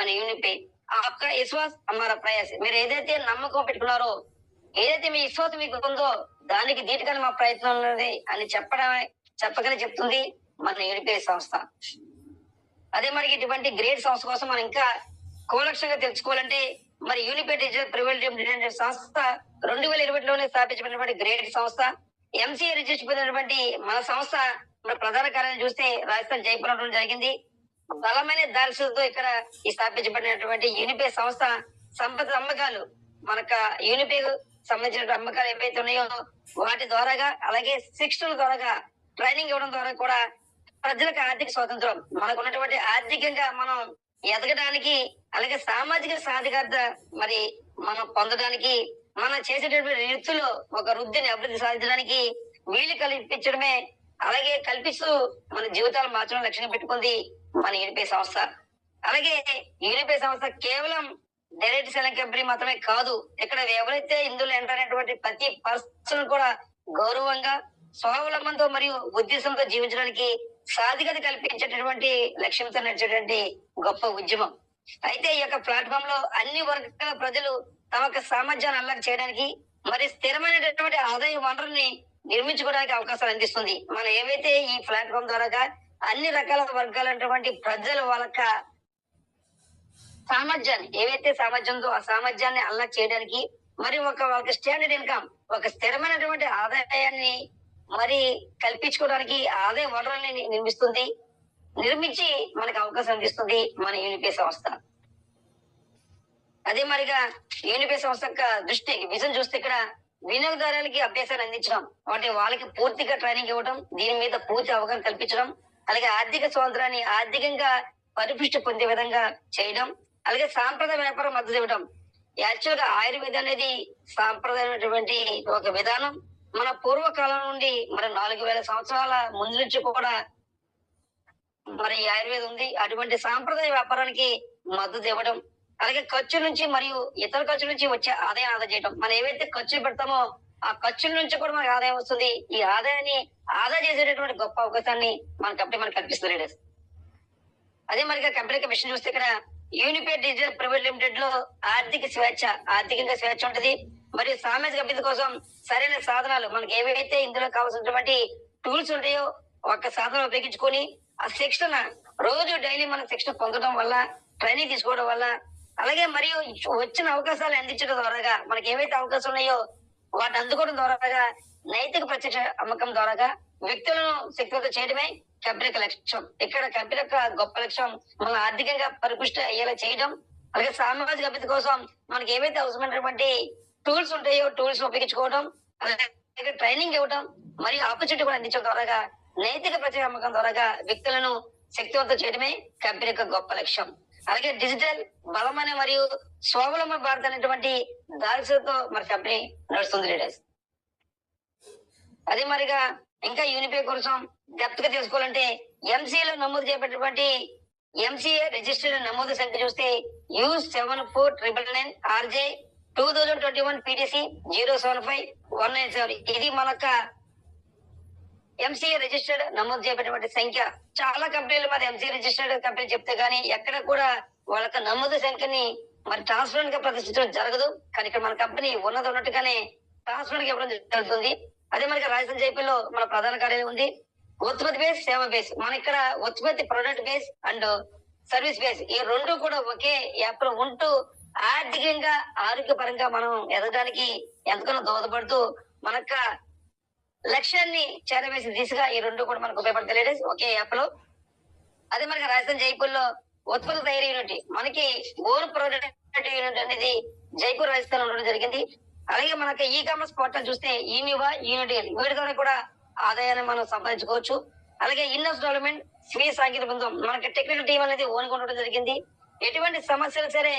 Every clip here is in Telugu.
మన యూనిపే ఆప్కా విశ్వాస్ హమారా ప్రయాస్. మీరు ఏదైతే నమ్మకం పెట్టుకున్నారో, ఏదైతే మీ విశ్వాసం మీకు ఉందో దానికి దీటుగానే మా ప్రయత్నం ఉన్నది అని చెప్పగానే చెప్తుంది మన యూనిపే సంస్థ. అదే మరి ఇటువంటి గ్రేట్ సంస్థ కోసం మనం ఇంకా కూలక్షంగా తెలుసుకోవాలంటే మరి యూనిపే డిజిటల్ ప్రైవేట్ లిమిటెడ్ సంస్థ 2020లోనే స్థాపించబడినటువంటి గ్రేట్ సంస్థ. ఎంసీఏ రిజిస్టర్ పొందినటువంటి మన సంస్థ మన ప్రధాన కార్యాలయం చూస్తే రాజస్థాన్ జైపూర్ ఉండడం జరిగింది. బలమైన దార్శతో ఇక్కడ ఈ స్థాపించబడినటువంటి యూనిపే సంస్థ సంపద అమ్మకాలు మనకు యూనిపే సంబంధించిన అమ్మకాలు ఏవైతే ఉన్నాయో వాటి ద్వారాగా, అలాగే శిక్షణ ద్వారాగా, ట్రైనింగ్ ఇవ్వడం ద్వారా కూడా ప్రజలకు ఆర్థిక స్వాతంత్రం, మనకు ఉన్నటువంటి ఆర్థికంగా మనం ఎదగడానికి, అలాగే సామాజిక సాధికారత మరి మనం పొందడానికి, మనం చేసేటటువంటి వృత్తిలో ఒక వృద్ధిని అభివృద్ధి సాధించడానికి వీలు కల్పించడమే, అలాగే కల్పిస్తూ మన జీవితాలు మార్చడం లక్ష్యంగా పెట్టుకుంది మన యూనిపే సంస్థ. అలాగే యూనిపే సంస్థ కేవలం డైరెక్ట్ సెల్లింగ్ కంపెనీ మాత్రమే కాదు. ఇక్కడ ఎవరైతే ఇందులో ఎంటర్ అయినటువంటి ప్రతి పర్సన్ కూడా గౌరవంగా, స్వావలంబనతో మరియు ఉద్దేశంతో జీవించడానికి సాధికత కల్పించేటటువంటి లక్ష్యంతో నడిచేటువంటి గొప్ప ఉద్యమం. అయితే ఈ యొక్క ప్లాట్ఫామ్ లో అన్ని వర్గాల ప్రజలు తమ యొక్క సామర్థ్యాన్ని అల్లరి చేయడానికి మరి స్థిరమైనటువంటి ఆదాయ వనరుల్ని నిర్మించుకోవడానికి అవకాశాలు అందిస్తుంది. మనం ఏవైతే ఈ ప్లాట్ఫామ్ ద్వారా అన్ని రకాల వర్గాలైనటువంటి ప్రజలు వాళ్ళ సామర్థ్యాన్ని, ఏవైతే సామర్థ్యంతో ఆ సామర్థ్యాన్ని అల్లరి చేయడానికి మరి ఒక స్టాండర్డ్ ఇన్కమ్, ఒక స్థిరమైనటువంటి ఆదాయాన్ని మరి కల్పించుకోవడానికి ఆదాయ వనరుల్ని నిర్మించి మనకు అవకాశం అందిస్తుంది మన యూనిపే సంస్థ. అదే మరిగా యూనిపే సంస్థ యొక్క దృష్టి విజన్ చూస్తే ఇక్కడ వినియోగదారులకి అభ్యాసాన్ని అందించడం, అంటే వాళ్ళకి పూర్తిగా ట్రైనింగ్ ఇవ్వడం, దీని మీద పూర్తి అవగాహన కల్పించడం, అలాగే ఆర్థిక స్వాతంత్రాన్ని ఆర్థికంగా పరిపుష్టి పొందే విధంగా చేయడం, అలాగే సాంప్రదాయ వ్యాపారం మద్దతు ఇవ్వడం. యాక్చువల్ గా ఆయుర్వేదం అనేది సాంప్రదాయమైనటువంటి ఒక విధానం. మన పూర్వకాలం నుండి మరి 4000 సంవత్సరాల ముందు నుంచి కూడా మరి ఆయుర్వేదం ఉంది. అటువంటి సాంప్రదాయ వ్యాపారానికి మద్దతు ఇవ్వడం, అలాగే ఖర్చు నుంచి మరియు ఇతర ఖర్చుల నుంచి వచ్చే ఆదాయం ఆదా చేయడం. మనం ఏవైతే ఖర్చులు పెడతామో ఆ ఖర్చుల నుంచి కూడా మనకు ఆదాయం వస్తుంది. ఈ ఆదాయాన్ని ఆదా చేసేటటువంటి గొప్ప అవకాశాన్ని మన కంపెనీ మనకు కల్పిస్తుంది. అదే మరిగా కంపెనీకి విషయం చూస్తే ఇక్కడ యూనిపే డిజిటల్ ప్రైవేట్ లిమిటెడ్ లో ఆర్థికంగా స్వేచ్ఛ ఉంటది. మరియు సామాజిక అభివృద్ధి కోసం సరైన సాధనాలు, మనకి ఏవైతే ఇందులో కావాల్సినటువంటి టూల్స్ ఉంటాయో ఒక సాధనం ఉపయోగించుకొని ఆ శిక్షణ రోజు డైలీ మనం శిక్షణ పొందడం వల్ల, ట్రైనింగ్ తీసుకోవడం వల్ల, అలాగే మరియు వచ్చిన అవకాశాలు అందించడం ద్వారాగా, మనకి ఏవైతే అవకాశాలు ఉన్నాయో వాటిని అందుకోవడం ద్వారాగా, నైతిక ప్రత్యక్ష అమ్మకం ద్వారాగా వ్యక్తులను శక్తివంతం చేయడమే కంపెనీ యొక్క లక్ష్యం. ఇక్కడ కంపెనీ యొక్క గొప్ప లక్ష్యం మనం ఆర్థికంగా పరిపుష్టి అయ్యేలా చేయడం, అలాగే సామాజిక అభివృద్ధి కోసం మనకి ఏవైతే అవసరమైనటువంటి టూల్స్ ఉంటాయో టూల్స్ ఉపయోగించుకోవడం, అలాగే ట్రైనింగ్ ఇవ్వడం మరియు ఆపర్చునిటీ కూడా అందించడం ద్వారాగా, నైతిక ప్రత్యక్ష అమ్మకం ద్వారాగా వ్యక్తులను శక్తివంతం చేయడమే కంపెనీ యొక్క గొప్ప లక్ష్యం. అలాగే డిజిటల్ బలమైన మరియు స్వావలంబన భారత్ అనేటువంటి దారితో మన కంపెనీ నడుస్తుంది లీడర్స్. అదే మరిగా ఇంకా యూనిపే కోసం డెప్త్ గా తెలుసుకోవాలంటే ఎంసీఏలో నమోదు చేయబడినటువంటి ఎంసీఏ రిజిస్టర్డ్ నమోదు సంఖ్య చూస్తే U7499 RJ 2021 PTC 075197. ఇది మనక ఎంసీఏ రిజిస్టర్డ్ నమోదు చేయబడినటువంటి సంఖ్య. చాలా కంపెనీలు మరి ఎంసీఏ రిజిస్టర్డ్ కంపెనీ చెప్తే గానీ ఎక్కడ కూడా వాళ్ళ నమోదు సంఖ్యని మరి ట్రాన్స్పరెంట్ గా ప్రదర్శించడం జరగదు. కానీ ఇక్కడ మన కంపెనీ ఉన్నట్టుగానే ట్రాన్స్పరెంట్ గా ఇవ్వడం జరుగుతుంది. అదే మనకి రాజస్థాన్ జైపూర్ లో మన ప్రధాన కార్యాలయం ఉంది. ఉత్పత్తి బేస్, సేవ బేస్. మన ఇక్కడ ఉత్పత్తి product base and service base, ఈ రెండు కూడా ఒకే యాప్ లో ఉంటూ ఆర్థికంగా ఆరోగ్యపరంగా మనం ఎదగడానికి ఎంతగానో దోహదపడుతూ మనక లక్ష్యాన్ని చేరవేసే దిశగా ఈ రెండు కూడా మనకు ఉపయోగపడతాయి లేడీస్ ఒకే యాప్ లో. అదే మనకి రాజస్థాన్ జైపూర్ లో ఉత్పత్తి తయారీ యూనిట్, మనకి ఓన్ ప్రొడక్ట్ యూనిట్ అనేది జైపూర్ రాజస్థాన్ ఉండడం జరిగింది. అలాగే మనకి ఈ కామర్స్ పోర్టల్ చూస్తే ఈనివా యూనిట్, వీటి ద్వారా కూడా ఆదాయాన్ని మనం సంపాదించుకోవచ్చు. అలాగే ఇన్హౌస్ డెవలప్మెంట్, స్వీయ సాంకేతిక బృందం, మనకి టెక్నికల్ టీం అనేది ఓన్గా ఉండడం జరిగింది. ఎటువంటి సమస్యలు సరే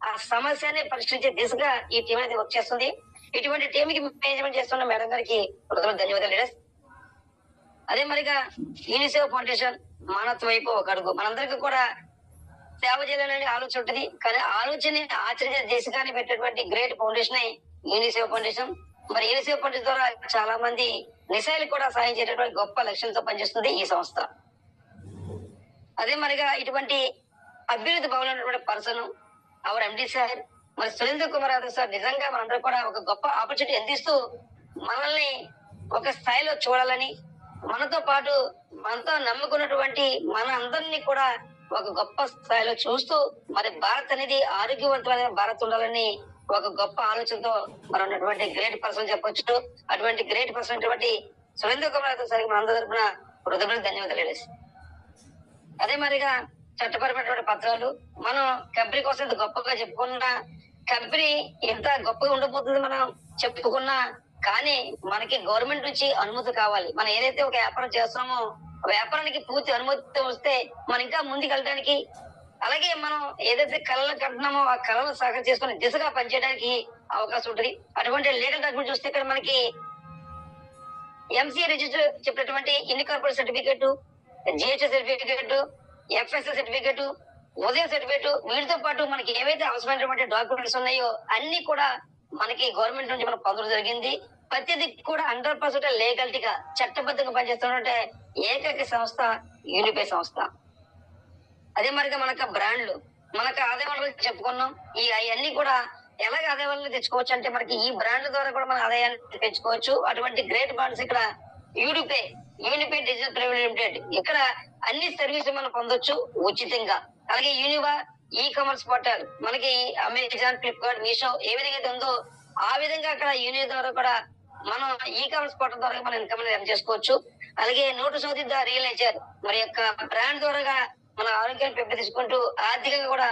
ఆ సమస్యని పరిష్కరించే దిశగా ఈ టీం అనేది వర్క్ చేస్తుంది. ఇటువంటి టీం కి మేనేజ్మెంట్ చేస్తున్న మేడం గారికి ధన్యవాదాలు లీడర్స్. అదే మరిగా యూనిసెఫ్ ఫౌండేషన్ మానవత్వ వైపు ఒక అడుగు. మనందరికీ కూడా సేవ చేయాలనే ఆలోచన ఉంటుంది, కానీ ఆలోచన ఆచరించే దిశగానే పెట్టేటువంటి గ్రేట్ ఫౌండేషన్ యూనిసెఫ్ ఫౌండేషన్. మరి యూనిసెఫ్ ఫౌండేషన్ ద్వారా చాలా మంది నిశాయిలు కూడా సాయం చేసేటువంటి గొప్ప లక్ష్యంతో పనిచేస్తుంది ఈ సంస్థ. అదే మరిగా ఇటువంటి అభ్యున్నతి భవన్ ఉన్నటువంటి పర్సన్ అవర్ ఎండి సార్ మరి సురేంద్ర కుమార్ యాదవ్ సార్ నిజంగా మనందరూ కూడా ఒక గొప్ప ఆపర్చునిటీ అందిస్తూ మనల్ని ఒక స్థాయిలో చూడాలని, మనతో పాటు మనతో నమ్ముకున్నటువంటి మన అందరినీ కూడా ఒక గొప్ప స్థాయిలో చూస్తూ మరి భారత్ అనేది ఆరోగ్యవంతమైన భారత్ ఉండాలని ఒక గొప్ప ఆలోచనతో మరి ఉన్నటువంటి గ్రేట్ పర్సన్ చెప్పొచ్చు. అటువంటి గ్రేట్ పర్సన్ అటువంటి సురేంద్ర కుమార్ యాదవ్ సార్కి మన అందరి తరపున హృదయపూర్వక ధన్యవాదాలు. అదే మరిగా చట్టపరమైనటువంటి పత్రాలు మనం కంపెనీ కోసం ఇంత గొప్పగా చెప్పుకున్నా, కంపెనీ ఎంత గొప్పగా ఉండబోతుంది మనం చెప్పుకున్నా, కానీ మనకి గవర్నమెంట్ నుంచి అనుమతి కావాలి. మనం ఏదైతే ఒక వ్యాపారం చేస్తామో వ్యాపారానికి పూర్తి అనుమతి వస్తే మనం ఇంకా ముందుకు వెళ్ళడానికి, అలాగే మనం ఏదైతే కళలు కంటున్నామో ఆ కళలను సాగం చేసుకుని దిశగా పనిచేయడానికి అవకాశం ఉంటుంది. అటువంటి లీగల్ డాక్యుమెంట్ చూస్తే ఇక్కడ మనకి ఎంసీఏ రిజిస్టర్ చెప్పినటువంటి incorporate certificate, GH certificate, FSS certificate, ఉదయం సర్టిఫికేట్, వీటితో పాటు మనకి ఏవైతే అవసరమైనటువంటి డాక్యుమెంట్స్ ఉన్నాయో అన్ని కూడా మనకి గవర్నమెంట్ నుంచి మనం పొందడం జరిగింది. ప్రతిదీ కూడా 100% లీగాలిటీగా చట్టబద్ధంగా పనిచేస్తున్నట్టే ఏకైక సంస్థ యూనిపే సంస్థ. అదే మరిగా మనకు బ్రాండ్లు, మనకు ఆదాయ వనరులు చెప్పుకున్నాం. ఈ అవన్నీ కూడా ఎలాగ ఆదాయ వనరులు తెచ్చుకోవచ్చు అంటే మనకి ఈ బ్రాండ్ల ద్వారా కూడా మన ఆదాయాన్ని పెంచుకోవచ్చు. అటువంటి గ్రేట్ బ్రాండ్స్ ఇక్కడ యూనిపే డిజిటల్ ప్రైవేట్ లిమిటెడ్, ఇక్కడ అన్ని సర్వీసులు మనం పొందొచ్చు ఉచితంగా. అలాగే యూనివా ఈ కామర్స్ పోర్టల్, మనకి అమెజాన్, ఫ్లిప్కార్ట్, మీషో ఏ విధంగా అయితే ఉందో ఆ విధంగా అక్కడ యూనియన్ ద్వారా కూడా మనం ఈ కామర్స్ పోర్టల్ ద్వారా మనం ఇన్కమ్ ఎర్న్ చేసుకోవచ్చు. అలాగే నోటు సౌది ద రియలైజర్ మరి యొక్క బ్రాండ్ ద్వారా మన ఆరోగ్యాన్ని పెంపొందించుకుంటూ ఆర్థికంగా కూడా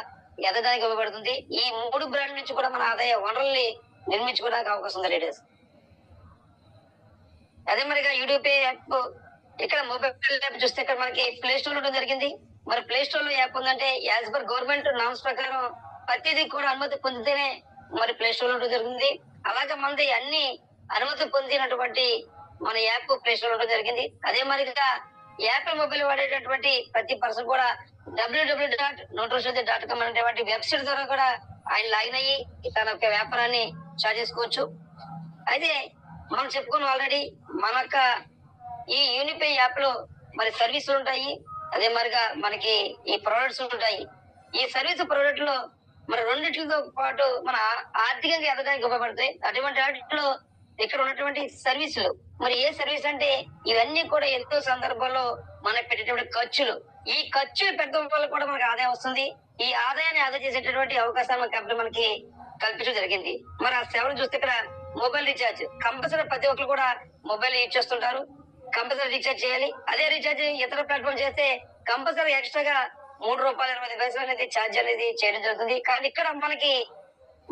ఎదగడానికి ఉపయోగపడుతుంది. ఈ 3 బ్రాండ్ నుంచి కూడా మన ఆదాయ వనరుల్ని నిర్మించుకోవడానికి అవకాశం ఉంది లీడర్స్. అదే మరిగా యూడిపే యాప్, ఇక్కడ మొబైల్ యాప్ చూస్తే ఇక్కడ మనకి ప్లే స్టోర్ ఉండడం జరిగింది. మరి ప్లే స్టోర్ లో యాప్ ఉందంటే యాజ్ పర్ గవర్నమెంట్ నామ్స్ ప్రకారం ప్రతిదీ కూడా అనుమతి పొందితేనే మరి ప్లే స్టోర్ లో ఉండడం జరిగింది. అలాగే మనది అన్ని అనుమతి పొందినటువంటి మన యాప్ ప్లే స్టోర్ ఉండడం జరిగింది. అదే మరిగా యాపిల్ మొబైల్ వాడేటటువంటి ప్రతి పర్సన్ కూడా www.notroshow.com అనేటువంటి వెబ్సైట్ ద్వారా కూడా ఆయన లాగిన్ అయ్యి తన యొక్క వ్యాపారాన్ని స్టార్ట్ చేసుకోవచ్చు. అయితే మనం చెప్పుకున్నాం ఆల్రెడీ మన ఈ యూనిపే యాప్ లో మరి సర్వీసులు ఉంటాయి, అదే మరిగా మనకి ఈ ప్రొడక్ట్స్ ఉంటాయి. ఈ సర్వీస్ ప్రొడక్ట్ లో మరి రెండింటితో పాటు మన ఆర్థికంగా ఎదగడానికి ఉపయోగపడతాయి. అటువంటి వాటిలో ఇక్కడ ఉన్నటువంటి సర్వీసులు, మరి ఏ సర్వీస్ అంటే ఇవన్నీ కూడా ఎంతో సందర్భాల్లో మనం పెట్టేటువంటి ఖర్చులు, ఈ ఖర్చులు పెట్టడం వల్ల కూడా మనకి ఆదాయం వస్తుంది. ఈ ఆదాయాన్ని ఆదా చేసేటటువంటి అవకాశాలు మన కంపెనీ మనకి కల్పించడం జరిగింది. మరి ఆ సేవలు చూస్తే ఇక్కడ మొబైల్ రీఛార్జ్ కంపల్సరీ ప్రతి ఒక్కరు కూడా మొబైల్ యూజ్ చేస్తుంటారు, కంపల్సరీ రీఛార్జ్ చేయాలి. అదే రీఛార్జ్ ఇతర ప్లాట్ఫామ్ చేస్తే కంపల్సరీ ఎక్స్ట్రాగా ₹3.80 అనేది ఛార్జ్ అనేది చేయడం జరుగుతుంది. కానీ ఇక్కడ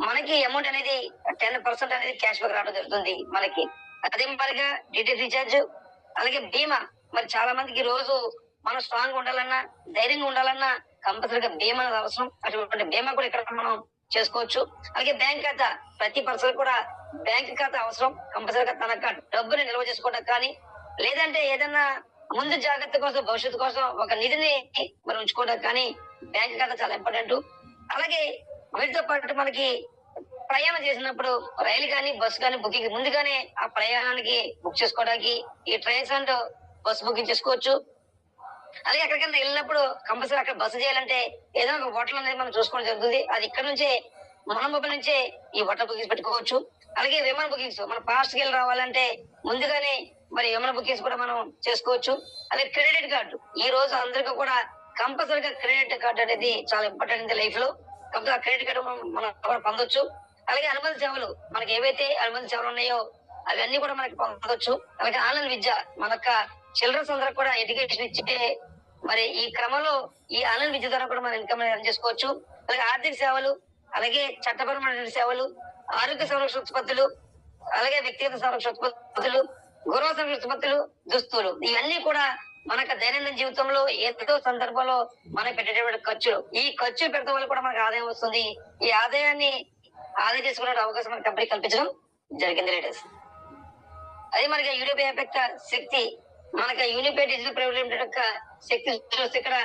మనకి అమౌంట్ అనేది 10% అనేది క్యాష్ బ్యాక్ రావడం జరుగుతుంది మనకి. అదే మరిగా డిటిహెచ్ రీఛార్జ్, అలాగే బీమా. మరి చాలా మందికి రోజు మనం స్ట్రాంగ్ ఉండాలన్నా, ధైర్యంగా ఉండాలన్నా కంపల్సరీగా బీమా అవసరం. అటువంటి బీమా కూడా ఇక్కడ మనం చేసుకోవచ్చు. అలాగే బ్యాంక్ ఖాతా, ప్రతి పర్సన్ కూడా బ్యాంక్ ఖాతా అవసరం. కంపల్సరీగా తన డబ్బుని నిల్వ చేసుకోవడానికి కానీ, లేదంటే ఏదన్నా ముందు జాగ్రత్త కోసం, భవిష్యత్తు కోసం ఒక నిధిని మనం ఉంచుకోవడానికి కానీ బ్యాంక్ ఖాతా చాలా ఇంపార్టెంట్. అలాగే వీటితో పాటు మనకి ప్రయాణం చేసినప్పుడు రైలు కానీ బస్సు కానీ బుకింగ్ ముందుగానే ఆ ప్రయాణానికి బుక్ చేసుకోవడానికి ఈ ట్రైన్స్ అండ్ బస్సు బుకింగ్ చేసుకోవచ్చు. అలాగే ఎక్కడికైనా వెళ్ళినప్పుడు కంపల్సరీ అక్కడ బస్సు చేయాలంటే ఏదో ఒక హోటల్ అనేది మనం చూసుకోవడం జరుగుతుంది. అది ఇక్కడ నుంచే మన మొబైల్ నుంచే ఈ హోటల్ బుకింగ్స్ పెట్టుకోవచ్చు. అలాగే విమాన బుకింగ్స్ మనం ఫాస్ట్ గా రావాలంటే ముందుగానే మరి విమాన బుకింగ్స్ కూడా మనం చేసుకోవచ్చు. అలాగే క్రెడిట్ కార్డు, ఈ రోజు అందరికీ కూడా కంపల్సరీగా క్రెడిట్ కార్డు అనేది చాలా ఇంపార్టెంట్ లైఫ్ లో. కాబట్టి ఆ క్రెడిట్ కార్డు మనం పొందొచ్చు. అలాగే అనుబంధ సేవలు, మనకి ఏవైతే అనుబంధ సేవలు ఉన్నాయో అవన్నీ కూడా మనకి పొందొచ్చు. అలాగే ఆన్లైన్ విద్య, మనక చిల్డ్రన్స్ అందరూ కూడా ఎడ్యుకేషన్ ఇచ్చే మరి ఈ క్రమంలో ఈ ఆన్లైన్ విద్య ద్వారా కూడా మనం ఇన్కమ్ ఎర్న్ చేసుకోవచ్చు. అలాగే ఆర్థిక సేవలు, అలాగే చట్టపరమైన సేవలు, ఆరోగ్య సంరక్షణ ఉత్పత్తులు, అలాగే వ్యక్తిగత సంరక్షణ ఉత్పత్తులు, గృహ సంరక్షణ ఉత్పత్తులు, దుస్తులు, ఇవన్నీ కూడా మనకు దైనందిన జీవితంలో ఏదో సందర్భంలో మనం పెట్టేటువంటి ఖర్చులు. ఈ ఖర్చులు పెట్టడం వల్ల కూడా మనకు ఆదాయం వస్తుంది. ఈ ఆదాయాన్ని ఆదా చేసుకునే అవకాశం మన కంపెనీ కల్పించడం జరిగింది లీడర్స్. అదే మనకి యూనిపే యాప్ యొక్క శక్తి, మనకి యూనిపే డిజిటల్ ప్రైవేట్ లిమిటెడ్ యొక్క శక్తి చూస్తే ఇక్కడ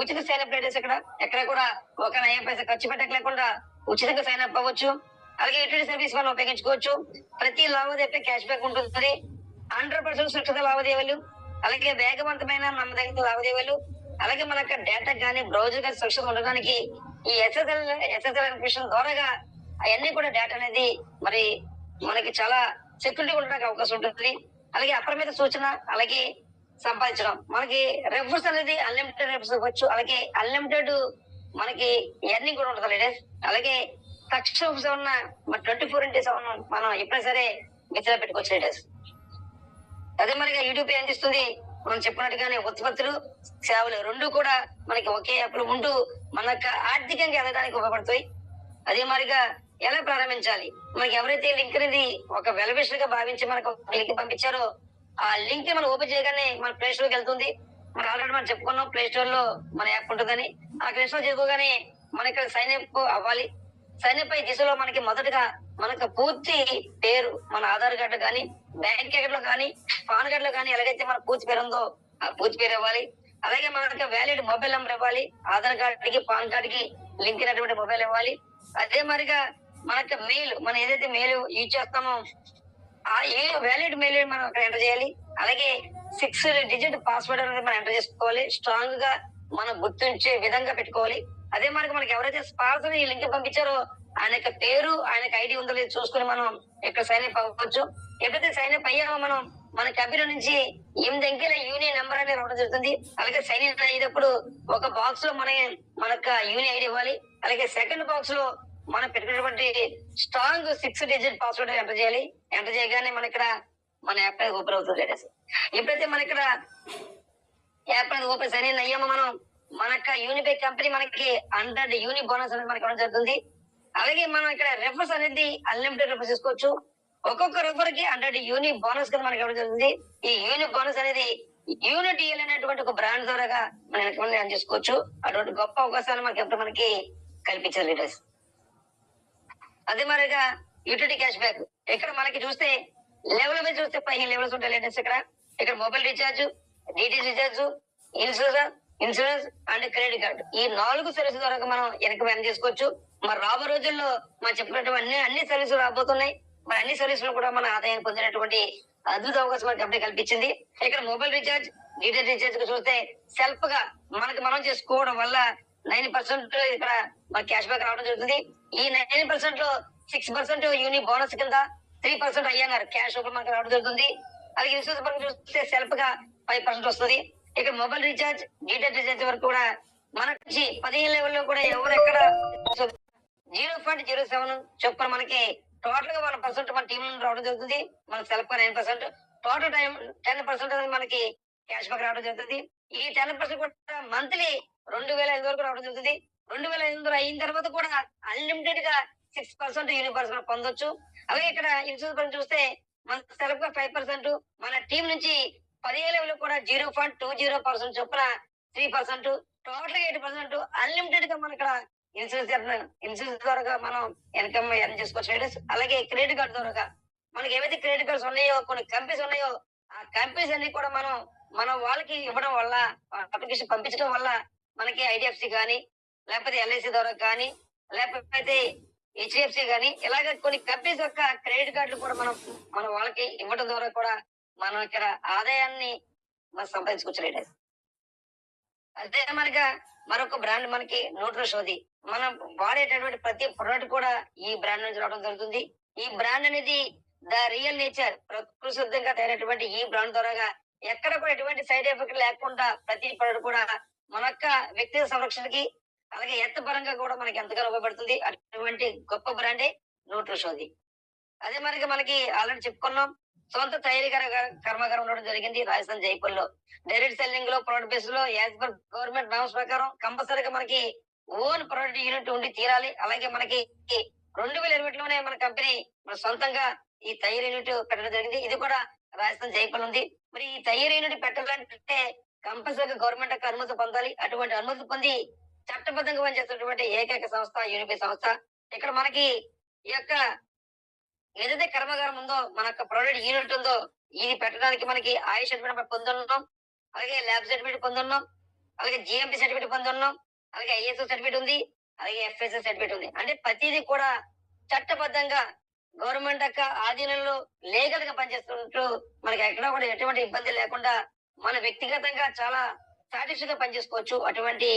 ఉచిత సైన్ అప్ లీడర్స్, ఇక్కడ ఎక్కడ కూడా ఒక నయం పైసా ఖర్చు పెట్టలేకుండా ఉచితంగా సైన్ అప్ అవ్వచ్చు. అలాగే యూటిలిటీ సర్వీస్ మనం ఉపయోగించుకోవచ్చు. ప్రతి లావాదేవీ క్యాష్ బ్యాక్ ఉంటుంది. 100% సురక్షిత లావాదేవీలు, అలాగే వేగవంతమైన నమ్మదగిన లావాదేవీలు, అలాగే మన యొక్క డేటా కానీ బ్రౌజర్ కానీ సురక్షితంగా ఉండడానికి ఈ ఎస్ఎస్ఎల్ ఎన్క్రిప్షన్ ద్వారాగా అవన్నీ కూడా డేటా అనేది మరి మనకి చాలా సెక్యూరిటీ ఉండడానికి అవకాశం ఉంటుంది. అలాగే అపరిమిత సూచన అలాగే సంపాదించడం మనకి రెఫర్స్ అనేది అన్లిమిటెడ్ రెఫర్స్ ఇవ్వచ్చు. అలాగే అన్లిమిటెడ్ మనకి ఎర్నింగ్ కూడా ఉంటుంది లేడీస్. అలాగే తక్షణ ఉన్న 24/7 మనం ఎప్పుడైనా సరే మిత్ర పెట్టుకోవచ్చు లేడీస్. అదే మరిగా యూట్యూబ్ ఏం చేస్తుంది, మనం చెప్పినట్టుగానే ఉత్పత్తులు సేవలు రెండు కూడా మనకి ఒకే యాప్ లో ఉంటూ మన యొక్క ఆర్థికంగా ఎదగడానికి ఉపయోగపడతాయి. అదే మరిగా ఎలా ప్రారంభించాలి, మనకి ఎవరైతే లింక్ అనేది ఒక వెల్విషర్ గా భావించి మనకు లింక్ పంపించారో ఆ లింక్ మనం ఓపెన్ చేయగానే మన ప్లే స్టోర్ కి వెళ్తుంది. మనం ఆల్రెడీ మనం చెప్పుకున్నాం ప్లే స్టోర్ లో మన యాప్ ఉంటుందని. అక్కడ ఇన్స్టాల్ చేసుకోగానే మన ఇక్కడ సైన్ అప్ అవ్వాలి. సైన్ అప్ అయ్యే దిశలో మనకి మొదటగా మనకు పూర్తి పేరు, మన ఆధార్ కార్డు కానీ బ్యాంక్ అకౌంట్ లో కానీ పాన్ కార్డు లో కానీ ఎలాగైతే మన పూర్తి పేరు ఉందో ఆ పూర్తి పేరు ఇవ్వాలి. అలాగే మనకి వ్యాలిడ్ మొబైల్ నెంబర్ ఇవ్వాలి. ఆధార్ కార్డుకి పాన్ కార్డుకి లింక్ అయినటువంటి మొబైల్ ఇవ్వాలి. అదే మరిగా మనకి మెయిల్, మనం ఏదైతే మెయిల్ యూజ్ చేస్తామో ఆ వ్యాలిడ్ మెయిల్ మనం అక్కడ ఎంటర్ చేయాలి. అలాగే 6 డిజిట్ పాస్వర్డ్ అనేది మనం ఎంటర్ చేసుకోవాలి. స్ట్రాంగ్ గా మనం గుర్తుంచే విధంగా పెట్టుకోవాలి. అదే మనకి ఎవరైతే స్పాన్సర్ ఈ లింక్ పంపించారో ఆయన యొక్క పేరు, ఆయనకి ఐడి ఉందో లేదో చూసుకుని మనం ఇక్కడ సైన్ అప్ అవ్వచ్చు. ఎప్పుడైతే సైన్ అప్ అయ్యామో మనం మన కంప్యూటర్ నుంచి 8 అంకెల యూనియన్ నెంబర్ అనేది రావడం జరుగుతుంది. అలాగే సైన్ ఇన్ అయ్యేటప్పుడు ఒక బాక్స్ లో మన యూనియన్ ఐడి ఇవ్వాలి. అలాగే సెకండ్ బాక్స్ లో మనం పెట్టుకున్నటువంటి స్ట్రాంగ్ 6 డిజిట్ పాస్వర్డ్ ఎంటర్ చేయాలి. ఎంటర్ చేయగానే మన ఇక్కడ మన యాప్ అనేది ఓపెన్ అవుతుంది. ఎప్పుడైతే మన ఇక్కడ యాప్ అనేది ఓపెన్ సైన్ ఇన్ అయ్యామో మనం మన యొక్క యూనిపే కంపెనీ మనకి 100 యూని బోనస్ అనేది మనకి ఇవ్వడం జరుగుతుంది. అలాగే మనం ఇక్కడ రెఫర్స్ అనేది అన్లిమిటెడ్ రెఫర్స్ తీసుకోవచ్చు. ఒక్కొక్క రెఫర్ కి 100 యూని బోనస్ కింద మనకి ఇవ్వడం జరుగుతుంది. ఈ యూని బోనస్ అనేది యూనిటీఎల్ అనేటువంటి ఒక బ్రాండ్ ద్వారా మనం చేసుకోవచ్చు. అటువంటి గొప్ప అవకాశాలు మనకి కల్పించారు లీడర్స్. అదే మరిగా యూటిలిటీ క్యాష్ బ్యాక్ ఇక్కడ మనకి చూస్తే లెవెల్ మీద చూస్తే 15 లెవెల్స్ ఉంటాయి లీడర్స్. ఇక్కడ mobile recharge, DTH recharge, insurance and credit card, ఈ 4 సర్వీస్ ద్వారా మనం వెనక చేసుకోవచ్చు. మరి రాబో రోజుల్లో మనం చెప్పినటువంటి అన్ని సర్వీసులు రాబోతున్నాయి. మరి అన్ని సర్వీసులు కూడా మన ఆదాయాన్ని పొందినటువంటి అద్భుత అవకాశం మనకి కంపెనీ కల్పించింది. ఇక్కడ మొబైల్ రీఛార్జ్, డిటిహెచ్ రీఛార్జ్ చూస్తే సెల్ఫ్ గా మనం చేసుకోవడం వల్ల 9% ఇక్కడ మన క్యాష్ బ్యాక్ రావడం జరుగుతుంది. ఈ 9% లో 6% యూని బోనస్ కింద, 3% అయ్యారు క్యాష్ మనకి రావడం జరుగుతుంది. అలాగే ఇన్సూరెన్స్ పరంగా చూస్తే సెల్ఫ్ గా 5% వస్తుంది. ఇక్కడ మొబైల్ రీఛార్జ్, డిటిహెచ్ రీఛార్జ్ వరకు కూడా మనకి 15 లెవెల్లో కూడా ఎవరెక్కడ 0.07 చొప్పున మనకి టోటల్ గా 1% మన టీం నుండి రావడం జరుగుతుంది. మన సెల్ఫ్ గా 9%, టోటల్ టైం 10% అనేది మనకి క్యాష్ బ్యాక్ రావడం జరుగుతుంది. ఈ 10% కూడా మంత్లీ 2,500 వరకు రావడం జరుగుతుంది. 2,500 అయిన తర్వాత కూడా అన్లిమిటెడ్ గా 6% యూనివర్స్ పొందొచ్చు. అలాగే ఇక్కడ ఇన్సూరెన్స్ పరంగా చూస్తే మన సెల్ఫ్ గా 5%, మన టీం నుంచి 15 లెవెల్ కూడా 0.20% చొప్పున 3%, టోటల్ 8% అన్లిమిటెడ్ గా మన ఇక్కడ ఇన్సూరెన్స్ ద్వారా మనం ఇన్కమ్ ఎర్న్ చేసుకోవచ్చు. అలాగే క్రెడిట్ కార్డు ద్వారా మనకి ఏవైతే క్రెడిట్ కార్డ్స్ ఉన్నాయో, కొన్ని కంపెనీస్ ఉన్నాయో ఆ కంపెనీస్ అన్ని కూడా మనం వాళ్ళకి ఇవ్వడం వల్ల, అప్లికేషన్ పంపించడం వల్ల మనకి ఐడిఎఫ్సి కానీ లేకపోతే ఎల్ఐసి ద్వారా కానీ లేకపోతే హెచ్డిఎఫ్సి కానీ ఇలాగ కొన్ని కంపెనీస్ యొక్క క్రెడిట్ కార్డులు కూడా మన వాళ్ళకి ఇవ్వడం ద్వారా కూడా మనం ఇక్కడ ఆదాయాన్ని మనం సంపాదించుకోవచ్చు. అదే మనగా మరొక బ్రాండ్ మనకి న్యూట్రిషోది, మనం వాడేటటువంటి ప్రతి ప్రొడక్ట్ కూడా ఈ బ్రాండ్ నుంచి రావడం జరుగుతుంది. ఈ బ్రాండ్ అనేది ద రియల్ నేచర్, ప్రకృతి సిద్ధంగా తయారైనటువంటి ఈ బ్రాండ్ ద్వారా ఎక్కడ కూడా ఎటువంటి సైడ్ ఎఫెక్ట్ లేకుండా ప్రతి ప్రొడక్ట్ కూడా మన యొక్క వ్యక్తిగత సంరక్షణకి అలాగే ఎత్తు పరంగా కూడా మనకి ఎంతగానో ఉపయోగపడుతుంది. అటువంటి గొప్ప బ్రాండే న్యూట్రిషోది. అదే మనకి ఆల్రెడీ చెప్పుకున్నాం, సొంత తయారీ కర్మాగారం ఉండడం జరిగింది రాజస్థాన్ జైపూర్ లో. డైరెక్ట్ సెల్లింగ్ లో ప్రొడక్ట్ బేస్ లో యాజ్ పర్ గవర్నమెంట్ నామ్స్ ప్రకారం కంపల్సరీగా మనకి ఓన్ ప్రొడక్ట్ యూనిట్ ఉండి తీరాలి. అలాగే మనకి 2020లోనే మన కంపెనీ మన సొంతంగా ఈ తయారీ యూనిట్ పెట్టడం జరిగింది. ఇది కూడా రాజస్థాన్ జైపూర్ ఉంది. మరి ఈ తయారీ యూనిట్ పెట్టాలంటే కంపల్సరీగా గవర్నమెంట్ యొక్క అనుమతి పొందాలి. అటువంటి అనుమతి పొంది చట్టబద్ధంగా పనిచేస్తున్నటువంటి ఏకైక సంస్థ యూనిపే సంస్థ. ఇక్కడ మనకి ఈ యొక్క ఏదైతే కర్మాగారం ఉందో, మన యొక్క ప్రొడక్ట్ యూనిట్ ఉందో, ఇది పెట్టడానికి మనకి ఆయుష్ సర్టిఫికేట్ పొందున్నాం, అలాగే ల్యాబ్ సర్టిఫికేట్ పొందున్నాం, అలాగే జిఎంపి సర్టిఫికేట్ పొందున్నాం, అలాగే ఐఎస్ఓ సర్టిఫికేట్ ఉంది, అలాగే ఎఫ్ఎస్ఎస్ సర్టిఫికేట్ ఉంది. అంటే ప్రతిదీ కూడా చట్టబద్ధంగా గవర్నమెంట్ యొక్క ఆధీనంలో లీగల్ గా పనిచేస్తున్నట్టు మనకి ఎక్కడా కూడా ఎటువంటి ఇబ్బంది లేకుండా మన వ్యక్తిగతంగా చాలా సాటిస్ఫైగా పనిచేసుకోవచ్చు. అటువంటి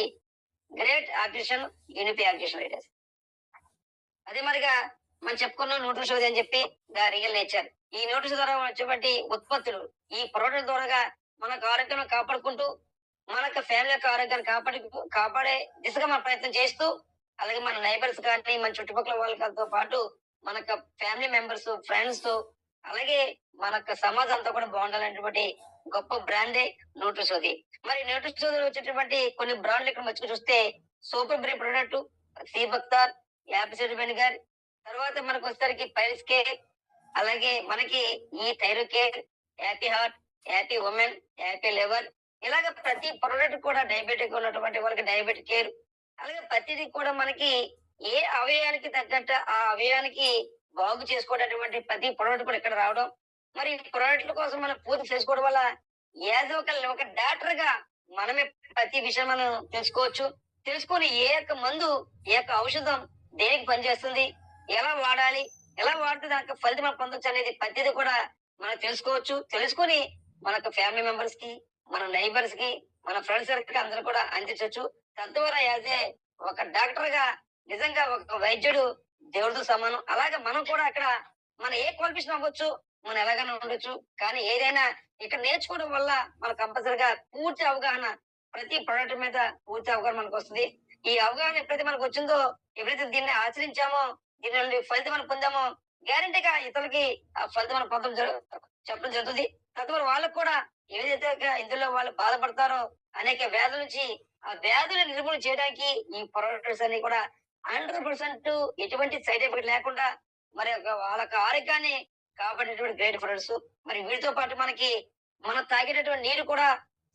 great organization unify organization leaders. అదే మరిగా మనం చెప్పుకున్నాం న్యూట్రిషన్ అని చెప్పి రియల్ నేచర్. ఈ న్యూట్రిషన్ ద్వారా వచ్చేటువంటి ఉత్పత్తులు ఈ ప్రోడక్ట్ ద్వారాగా మనకు ఆరోగ్యం కాపాడుకుంటూ మన యొక్క ఫ్యామిలీ యొక్క ఆరోగ్యాన్ని కాపాడే దిశగా మన ప్రయత్నం చేస్తూ అలాగే మన నైబర్స్ కానీ మన చుట్టుపక్కల వాళ్ళతో పాటు మన యొక్క ఫ్యామిలీ మెంబర్స్ ఫ్రెండ్స్ అలాగే మన యొక్క సమాజం అంతా కూడా బాగుండాలనేటువంటి గొప్ప బ్రాండే న్యూట్రిసోది. మరి న్యూట్రిసోది వచ్చేటువంటి కొన్ని బ్రాండ్లు ఇక్కడ మర్చిపోయి చూస్తే సూపర్ బ్రీ ప్రొడక్ట్, సీ బక్తార్, యాపిసిడ్ వెనిగర్, తర్వాత మనకు వచ్చేసరికి పైల్స్ కేర్, అలాగే మనకి ఈ Thyro care, happy heart, happy women, happy liver, ఇలాగ ప్రతి ప్రొడక్ట్ కూడా డయాబెటిక్ ఉన్నటువంటి వాళ్ళకి డయాబెటిక్ కేర్, అలాగే ప్రతిదీ కూడా మనకి ఏ అవయవానికి తగ్గట్టు ఆ అవయవానికి బాగు చేసుకోవడానికి ప్రతి ప్రొడక్ట్ కూడా ఇక్కడ రావడం. మరి ఈ ప్రొడక్ట్ల కోసం మనం పూర్తి చేసుకోవడం వల్ల ఏదో ఒక డాక్టర్ గా మనమే ప్రతి విషయం మనం తెలుసుకోవచ్చు. తెలుసుకొని ఏ యొక్క మందు ఏ యొక్క ఔషధం దేనికి పనిచేస్తుంది, ఎలా వాడాలి, ఎలా వాడితే దానికి ఫలితం మనం పొందొచ్చు అనేది ప్రతిదీ కూడా మనం తెలుసుకోవచ్చు. తెలుసుకొని మన ఫ్యామిలీ మెంబర్స్ కి మన నైబర్స్ కి మన ఫ్రెండ్స్ కి అందరూ కూడా అందించవచ్చు. తద్వారా యాజ్ ఏ ఒక డాక్టర్ గా నిజంగా ఒక వైద్యుడు దేవుడితో సమానం. అలాగే మనం కూడా అక్కడ మన ఏ క్వాలిఫికేషన్ అవ్వచ్చు, మనం ఎలాగైనా ఉండొచ్చు. కానీ ఏదైనా ఇక్కడ నేర్చుకోవడం వల్ల మన కంపల్సరిగా పూర్తి అవగాహన ప్రతి ప్రొడక్ట్ మీద పూర్తి అవగాహన మనకు వస్తుంది. ఈ అవగాహన ఎప్పుడైతే మనకు వచ్చిందో, ఎప్పుడైతే దీన్ని ఆచరించామో, దీని నుండి ఫలితం మనం పొందామో గ్యారంటీగా ఇతరులకి ఆ ఫలితం మనం చెప్పడం జరుగుతుంది. తద్వారా వాళ్ళకు కూడా ఏదైతే ఇందులో వాళ్ళు బాధపడతారో అనేక వ్యాధుల నుంచి ఆ వ్యాధులు నిర్మూలన చేయడానికి ఈ ప్రొడక్ట్స్ అన్ని కూడా 100% ఎటువంటి సైడ్ ఎఫెక్ట్ లేకుండా మరి వాళ్ళ ఆరోగ్యాన్ని కాపాడేటువంటి గ్రేట్ ప్రొడక్ట్స్. మరి వీటితో పాటు మనం తాగేటటువంటి నీరు కూడా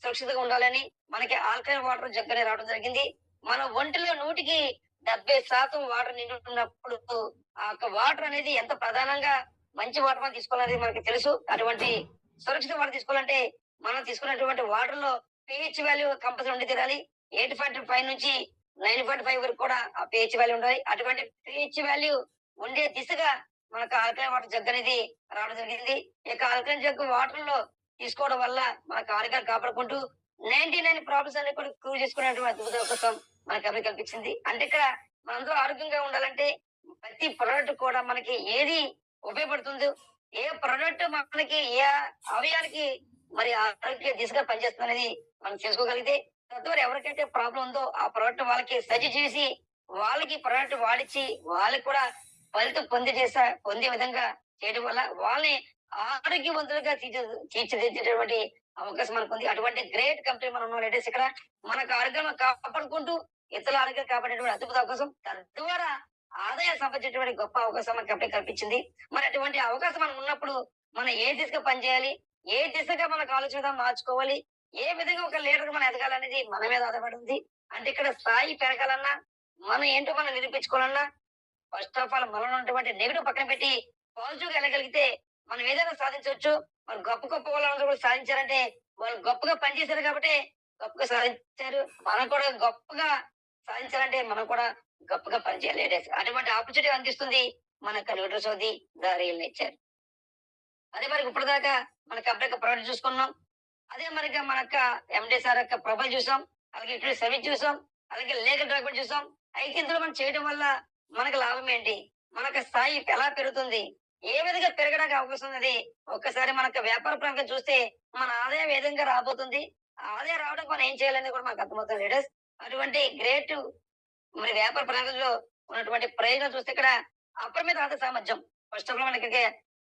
సురక్షితంగా ఉండాలని మనకి ఆల్కలైన్ వాటర్ జగ్గనే రావడం జరిగింది. మన ఒంటిలో 170% వాటర్ నిండుతున్నప్పుడు ఆ వాటర్ అనేది ఎంత ప్రధానంగా మంచి వాటర్ మనం తీసుకోవాలనేది మనకి తెలుసు. అటువంటి సురక్షిత వాటర్ తీసుకోవాలంటే మనం తీసుకున్నటువంటి వాటర్ లో pH వాల్యూ కంపల్సరీ ఉండి తీరాలి. 8.5 నుంచి 9.5 వరకు కూడా ఆ pH వాల్యూ ఉండాలి. అటువంటి pH వాల్యూ ఉండే దిశగా మనకు ఆల్కలైన్ వాటర్ జగ్ అనేది రావడం జరిగింది. ఈ యొక్క ఆల్కలైన్ జగ్ వాటర్ లో తీసుకోవడం వల్ల మనకు ఆరోగ్యాన్ని కాపాడుకుంటూ 99 ప్రాబ్లమ్స్ అన్ని కూడా క్యూర్ చేసుకునేటువంటి అద్భుత అవకాశం మనకు అభివృద్ధి కల్పించింది. అంటే ఇక్కడ మనందరూ ఆరోగ్యంగా ఉండాలంటే ప్రతి ప్రొడక్ట్ కూడా మనకి ఏది ఉపయోగపడుతుందో, ఏ ప్రొడక్ట్ మనకి ఏ అవయానికి మరి ఆరోగ్య దిశగా పనిచేస్తుంది అనేది మనం తెలుసుకోగలిగితే తద్వారా ఎవరికైతే ప్రాబ్లం ఉందో ఆ ప్రోడక్ట్ వాళ్ళకి సజెస్ట్ చేసి వాళ్ళకి ప్రోడక్ట్ వాడిచ్చి వాళ్ళకి కూడా ఫలితం పొందే విధంగా చేయడం వల్ల వాళ్ళని ఆరోగ్యవంతులుగా తీర్చిదిద్దేటువంటి అవకాశం మనకు ఉంది. అటువంటి గ్రేట్ కంపెనీ మనం ఉన్నాం లేటెస్ట్ ఇక్కడ మనకు ఆరోగ్యం కాపాడుకుంటూ ఇతరుల ఆరోగ్యం కాపాడేటువంటి అద్భుత అవకాశం, తద్వారా ఆదాయ సంపాదించేటువంటి గొప్ప అవకాశం మన కంపెనీ కల్పించింది. మరి అటువంటి అవకాశం మనం ఉన్నప్పుడు మనం ఏ దిశగా పనిచేయాలి, ఏ దిశగా మనకు ఆలోచన మార్చుకోవాలి, ఏ విధంగా ఒక లీడర్ మనం ఎదగాలనేది మన మీద ఆధారపడి ఉంది. అంటే ఇక్కడ స్థాయి పెరగాలన్నా మనం ఏంటో మనం నిరూపించుకోవాలన్నా ఫస్ట్ ఆఫ్ ఆల్ మనలో ఉన్నటువంటి నెగిటివ్ పక్కన పెట్టి పాజిటివ్ గా వెళ్ళగలిగితే మనం ఏదైనా సాధించవచ్చు. మరి గొప్ప గొప్ప వాళ్ళందరూ కూడా సాధించారంటే వాళ్ళు గొప్పగా పనిచేశారు కాబట్టి గొప్పగా సాధించారు. మనం కూడా గొప్పగా సాధించాలంటే మనం కూడా గొప్పగా పనిచేయాలి. అటువంటి ఆపర్చునిటీ అందిస్తుంది మన లీడర్ సోది ద రియల్ నేచర్. అదే మరి ఇప్పటిదాకా మన కంపెనీ యొక్క ప్రోడక్ట్ చూసుకున్నాం. అదే మరిగా మన ఎండి సార్ యొక్క ప్రొఫైల్ చూసాం, అలాగే ఇటు సర్వీస్ చూసాం, అలాగే లీగల్ డాక్యుమెంట్ చూసాం. అయితే ఇందులో మనం చేయడం వల్ల మనకు లాభం ఏంటి, మనకు స్థాయి ఎలా పెరుగుతుంది, ఏ విధంగా పెరగడానికి అవకాశం ఉన్నది ఒక్కసారి మనకు వ్యాపార పరంగా చూస్తే మన ఆదాయం ఏ విధంగా రాబోతుంది, ఆదాయం రావడానికి మనం ఏం చేయాలనేది కూడా మనకు అర్థమవుతుంది లీడర్స్. అటువంటి గ్రేట్ మరి వ్యాపార ప్రణాళికలో ఉన్నటువంటి ప్రయోజనం చూస్తే ఇక్కడ అపరిమిత ఆదాయ సామర్థ్యం. ఫస్ట్ ఆఫ్ ఆల్ మనకి